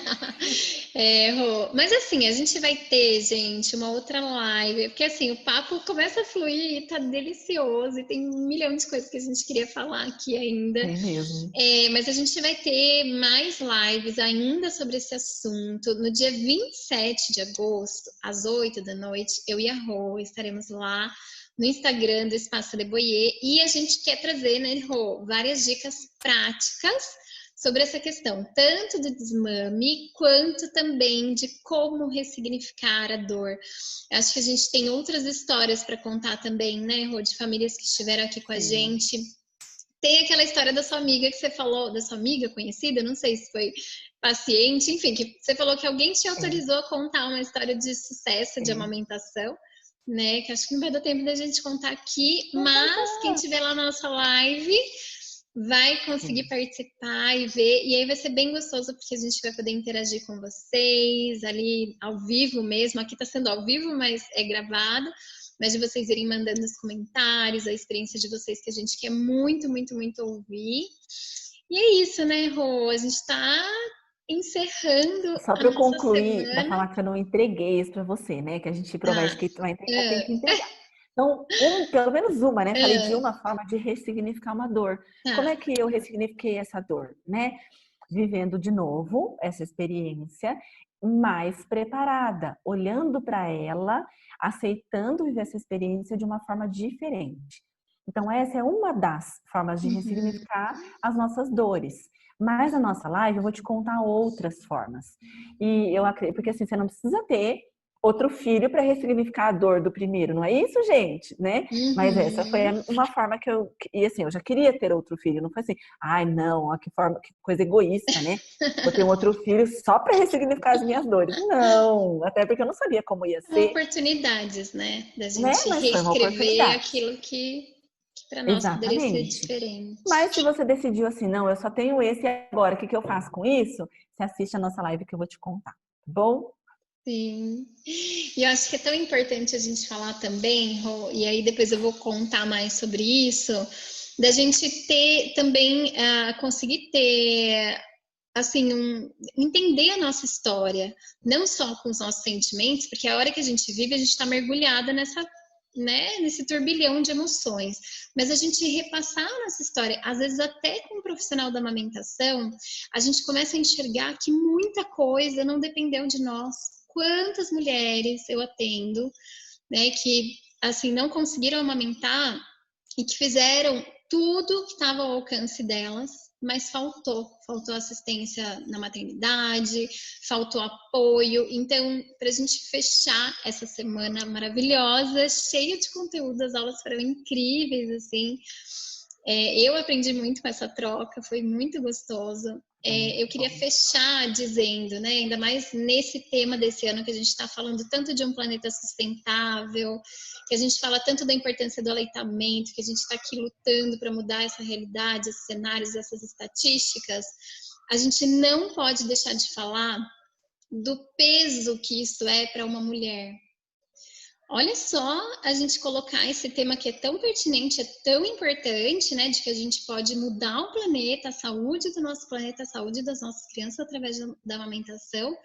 É, Rô. Mas assim, a gente vai ter, gente, uma outra live, porque assim, o papo começa a fluir e tá delicioso, e tem um milhão de coisas que a gente queria falar aqui ainda. Tem mesmo. Mas a gente vai ter mais lives ainda sobre esse assunto. No dia 27 de agosto, às 8 da noite, eu e a Rô estaremos lá no Instagram do Espaço Leboyer, e a gente quer trazer, né, Rô, várias dicas práticas sobre essa questão, tanto do desmame, quanto também de como ressignificar a dor. Acho que a gente tem outras histórias para contar também, né, Rô, de famílias que estiveram aqui com a Sim. gente. Tem aquela história da sua amiga que você falou, da sua amiga conhecida, não sei se foi paciente, enfim, que você falou que alguém te É, autorizou a contar uma história de sucesso de é. amamentação, né? Que acho que não vai dar tempo da gente contar aqui, Não vai mas quem dar. tiver lá na nossa live vai conseguir Sim. participar e ver, e aí vai ser bem gostoso porque a gente vai poder interagir com vocês ali ao vivo mesmo. Aqui tá sendo ao vivo, mas é gravado. Mas de vocês irem mandando nos comentários a experiência de vocês, que a gente quer muito, muito, muito ouvir. E é isso, né, Rô? A gente tá encerrando Só a para eu nossa concluir, da semana. forma que eu não entreguei isso para você, né? Que a gente promete Ah, que vai entregar, tem que ah, entregar. Então, pelo menos uma, né? Falei de ah, uma forma de ressignificar uma dor. Como tá. é que eu ressignifiquei essa dor, né? Vivendo de novo essa experiência mais preparada, olhando para ela, aceitando viver essa experiência de uma forma diferente. Então, essa é uma das formas de Uhum. ressignificar as nossas dores. Mas na nossa live eu vou te contar outras formas. E eu acredito, porque assim, você não precisa ter outro filho para ressignificar a dor do primeiro, não é isso, gente, né? Mas essa foi Uhum. uma forma que e assim, eu já queria ter outro filho, não foi assim, ai não, ó, que forma, que coisa egoísta, né? Vou ter um outro filho só para ressignificar as minhas dores. Não, até porque eu não sabia como ia ser, Oportunidades, né? Da né? gente Mas foi uma reescrever oportunidade. aquilo que para nós poderia ser Exatamente. diferente. Mas se você decidiu assim, não, eu só tenho esse agora, o que que eu faço com isso? Você assiste a nossa live que eu vou te contar, tá bom? Sim. E eu acho que é tão importante a gente falar também, Rô, e aí depois eu vou contar mais sobre isso, da gente ter também, conseguir ter, assim, entender a nossa história, não só com os nossos sentimentos, porque a hora que a gente vive, a gente está mergulhada nessa, né, nesse turbilhão de emoções, mas a gente repassar a nossa história, às vezes até com um profissional da amamentação, a gente começa a enxergar que muita coisa não dependeu de nós. Quantas mulheres eu atendo, né, que assim não conseguiram amamentar e que fizeram tudo que estava ao alcance delas, mas faltou assistência na maternidade, faltou apoio. Então, para a gente fechar essa semana maravilhosa, cheia de conteúdo, as aulas foram incríveis, assim. Eu aprendi muito com essa troca, foi muito gostoso. Então, Eu queria bom. fechar dizendo, né, ainda mais nesse tema desse ano que a gente está falando tanto de um planeta sustentável, que a gente fala tanto da importância do aleitamento, que a gente está aqui lutando para mudar essa realidade, esses cenários, essas estatísticas, a gente não pode deixar de falar do peso que isso é para uma mulher. Olha só a gente colocar esse tema que é tão pertinente, é tão importante, né? De que a gente pode mudar o planeta, a saúde do nosso planeta, a saúde das nossas crianças através da amamentação.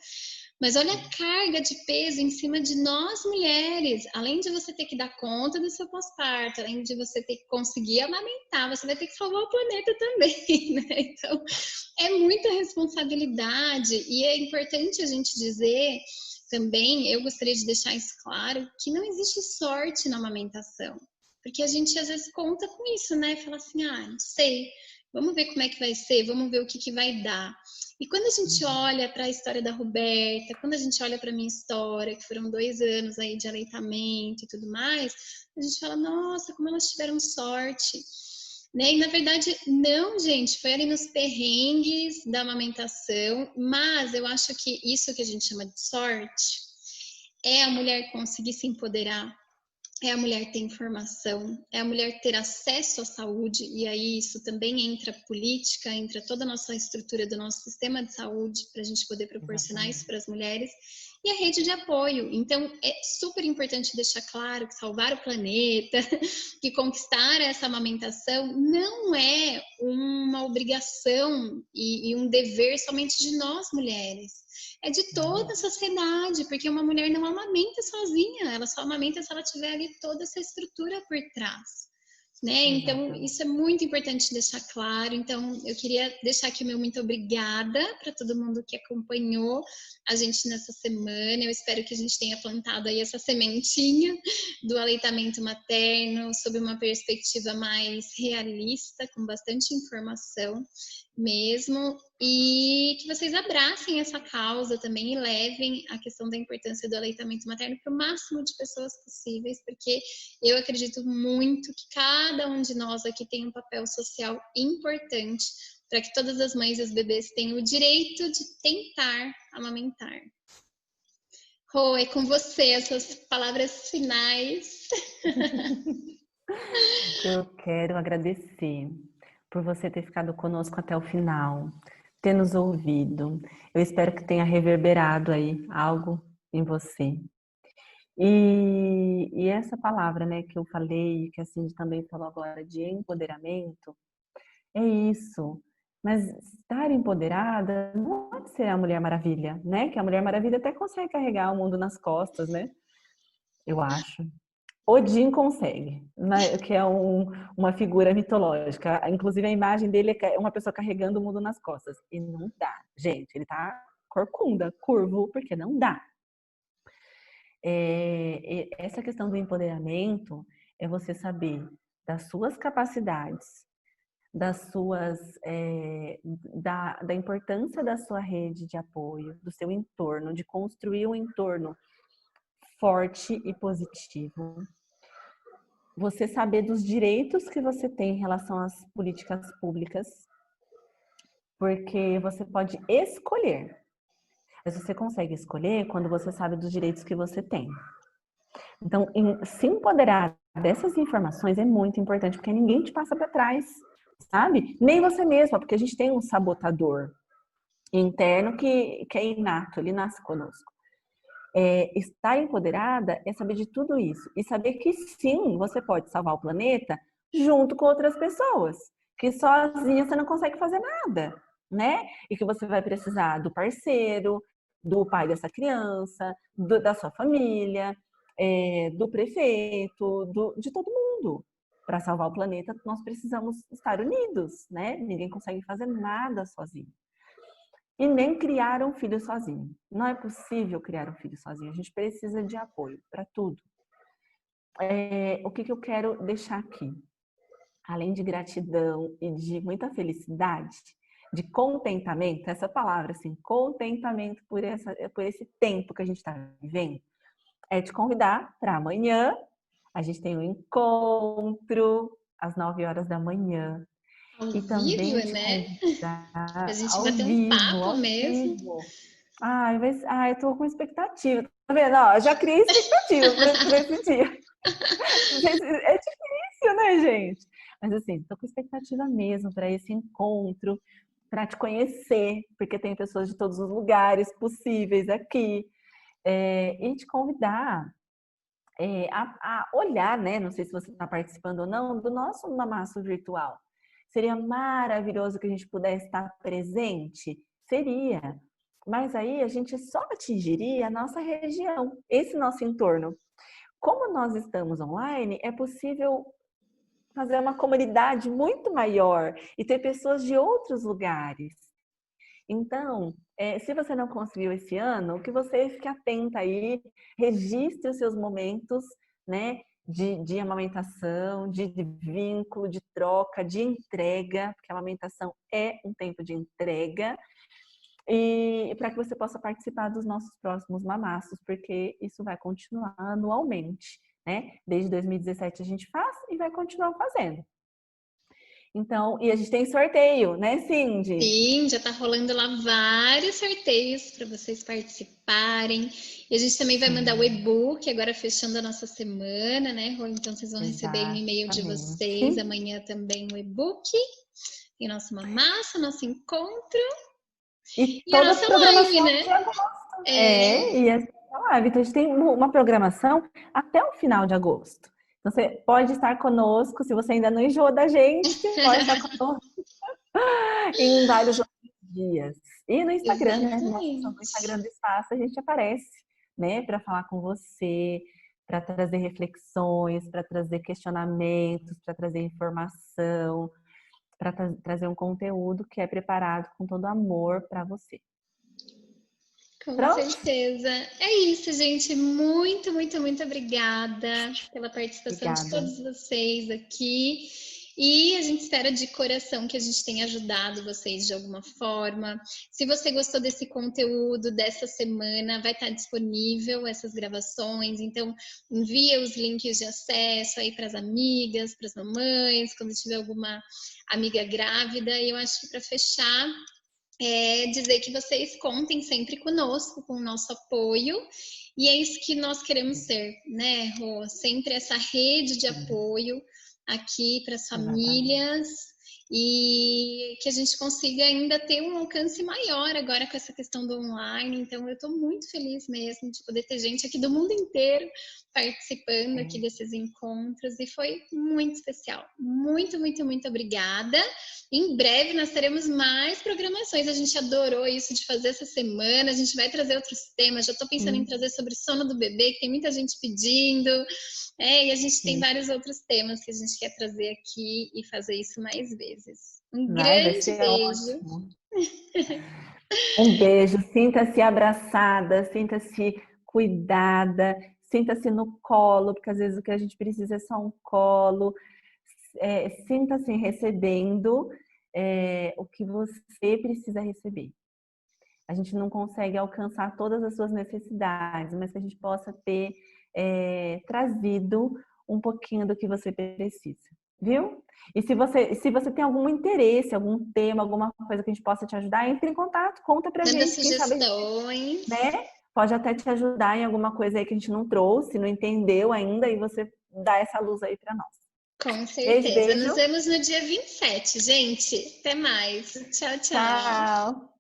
Mas olha a carga de peso em cima de nós mulheres. Além de você ter que dar conta do seu pós-parto, além de você ter que conseguir amamentar, você vai ter que salvar o planeta também, né? Então, é muita responsabilidade e é importante a gente dizer também, eu gostaria de deixar isso claro, que não existe sorte na amamentação. Porque a gente às vezes conta com isso, né? Fala assim, não sei, vamos ver como é que vai ser, vamos ver o que vai dar. E quando a gente olha para a história da Roberta, quando a gente olha para a minha história, que foram 2 anos aí de aleitamento e tudo mais, a gente fala, nossa, como elas tiveram sorte. né? E na verdade, não, gente, foi ali nos perrengues da amamentação, mas eu acho que isso que a gente chama de sorte é a mulher conseguir se empoderar, é a mulher ter informação, é a mulher ter acesso à saúde, e aí isso também entra política, entra toda a nossa estrutura do nosso sistema de saúde, para a gente poder proporcionar isso Exatamente. para as mulheres, e a rede de apoio. Então, é super importante deixar claro que salvar o planeta, que conquistar essa amamentação não é uma obrigação e um dever somente de nós mulheres. É de toda a Não, sociedade, porque uma mulher não amamenta sozinha, ela só amamenta se ela tiver ali toda essa estrutura por trás, né? Então, exatamente. isso é muito importante deixar claro. Então, eu queria deixar aqui o meu muito obrigada para todo mundo que acompanhou a gente nessa semana. Eu espero que a gente tenha plantado aí essa sementinha do aleitamento materno sob uma perspectiva mais realista, com bastante informação mesmo, e que vocês abracem essa causa também e levem a questão da importância do aleitamento materno para o máximo de pessoas possíveis, porque eu acredito muito que cada um de nós aqui tem um papel social importante para que todas as mães e os bebês tenham o direito de tentar amamentar. Rô, é com você essas palavras finais. Eu quero agradecer por você ter ficado conosco até o final, ter nos ouvido. Eu espero que tenha reverberado aí algo em você. E essa palavra, né, que eu falei, que a Cindy também falou agora, de empoderamento, é isso. Mas estar empoderada não pode ser a Mulher Maravilha, né? Que a Mulher Maravilha até consegue carregar o mundo nas costas, né? Eu acho. Odin consegue, né? Que é uma figura mitológica. Inclusive, a imagem dele é uma pessoa carregando o mundo nas costas. E não dá. Gente, ele tá corcunda, curvo, porque não dá. Essa questão do empoderamento é você saber das suas capacidades, da importância da sua rede de apoio, do seu entorno, de construir um entorno forte e positivo. Você saber dos direitos que você tem em relação às políticas públicas, porque você pode escolher, mas você consegue escolher quando você sabe dos direitos que você tem. Então, se empoderar dessas informações é muito importante, porque ninguém te passa para trás, sabe? Nem você mesma, porque a gente tem um sabotador interno que é inato, ele nasce conosco. Estar empoderada é saber de tudo isso e saber que sim, você pode salvar o planeta junto com outras pessoas, que sozinha você não consegue fazer nada, né? E que você vai precisar do parceiro, do pai dessa criança, da sua família, do prefeito, de todo mundo. Para salvar o planeta, nós precisamos estar unidos, né? Ninguém consegue fazer nada sozinho. E nem criar um filho sozinho. Não é possível criar um filho sozinho. A gente precisa de apoio para tudo. O que eu quero deixar aqui? Além de gratidão e de muita felicidade, de contentamento, essa palavra assim, contentamento por esse tempo que a gente está vivendo, é te convidar para amanhã. A gente tem um encontro às 9 horas da manhã. Ao E vivo, também te né? A convidar gente ao bater um vivo, papo ao mesmo. vivo. Eu tô com expectativa. Tá vendo? Ó, já criei expectativa para esse dia. É difícil, né, gente? Mas assim, tô com expectativa mesmo para esse encontro, para te conhecer, porque tem pessoas de todos os lugares possíveis aqui. E te convidar a olhar, né? Não sei se você está participando ou não, do nosso mamaço virtual. Seria maravilhoso que a gente pudesse estar presente? Seria. Mas aí a gente só atingiria a nossa região, esse nosso entorno. Como nós estamos online, é possível fazer uma comunidade muito maior e ter pessoas de outros lugares. Então, se você não conseguiu esse ano, que você fique atenta aí, registre os seus momentos, né, de amamentação, de vínculo, de troca, de entrega, porque a amamentação é um tempo de entrega, e para que você possa participar dos nossos próximos mamaços, porque isso vai continuar anualmente, né? Desde 2017 a gente faz e vai continuar fazendo. Então, e a gente tem sorteio, né, Cindy? Sim, já tá rolando lá vários sorteios para vocês participarem. E a gente também vai mandar o Sim, e-book, agora fechando a nossa semana, né, Rô? Então vocês vão receber no e-mail de vocês exatamente. amanhã também o e-book. E nossa mamassa, nosso encontro E e a toda a nossa live, programação né? de agosto. É, E essa é a live. Então, a gente tem uma programação até o final de agosto. Então, você pode estar conosco, se você ainda não enjoou da gente, pode estar conosco em vários outros dias. E no Instagram, né? No exatamente. Instagram do Espaço a gente aparece, né? Para falar com você, para trazer reflexões, para trazer questionamentos, para trazer informação, para trazer um conteúdo que é preparado com todo amor para você. Com Pronto? certeza. É isso, gente. Muito, muito, muito obrigada pela participação de Obrigada. todos vocês aqui. E a gente espera de coração que a gente tenha ajudado vocês de alguma forma. Se você gostou desse conteúdo dessa semana, vai estar disponível essas gravações. Então, envia os links de acesso aí para as amigas, para as mamães, quando tiver alguma amiga grávida. E eu acho que para fechar, dizer que vocês contem sempre conosco, com o nosso apoio, e é isso que nós queremos ser, né, Rô? Sempre essa rede de apoio aqui para as Exatamente. famílias e que a gente consiga ainda ter um alcance maior agora com essa questão do online. Então, eu estou muito feliz mesmo de poder ter gente aqui do mundo inteiro participando aqui É. desses encontros e foi muito especial. Muito, muito, muito obrigada. Em breve nós teremos mais programações. A gente adorou isso de fazer essa semana. A gente vai trazer outros temas. Já estou pensando em trazer sobre sono do bebê, que tem muita gente pedindo. E a gente tem Sim. vários outros temas que a gente quer trazer aqui e fazer isso mais vezes. Um Vai grande ser beijo. ótimo. Um beijo, sinta-se abraçada, sinta-se cuidada, sinta-se no colo, porque às vezes o que a gente precisa é só um colo. Sinta-se recebendo o que você precisa receber. A gente não consegue alcançar todas as suas necessidades, mas que a gente possa ter trazido um pouquinho do que você precisa, viu? E se você tem algum interesse, algum tema, alguma coisa que a gente possa te ajudar, entre em contato, conta pra Manda gente, quem sabe a gente, sugestões. né, pode até te ajudar em alguma coisa aí que a gente não trouxe, não entendeu ainda, e você dá essa luz aí pra nós. Com Beijo, certeza. Nos beijo. vemos no dia 27, gente. Até mais. Tchau, tchau. Tchau.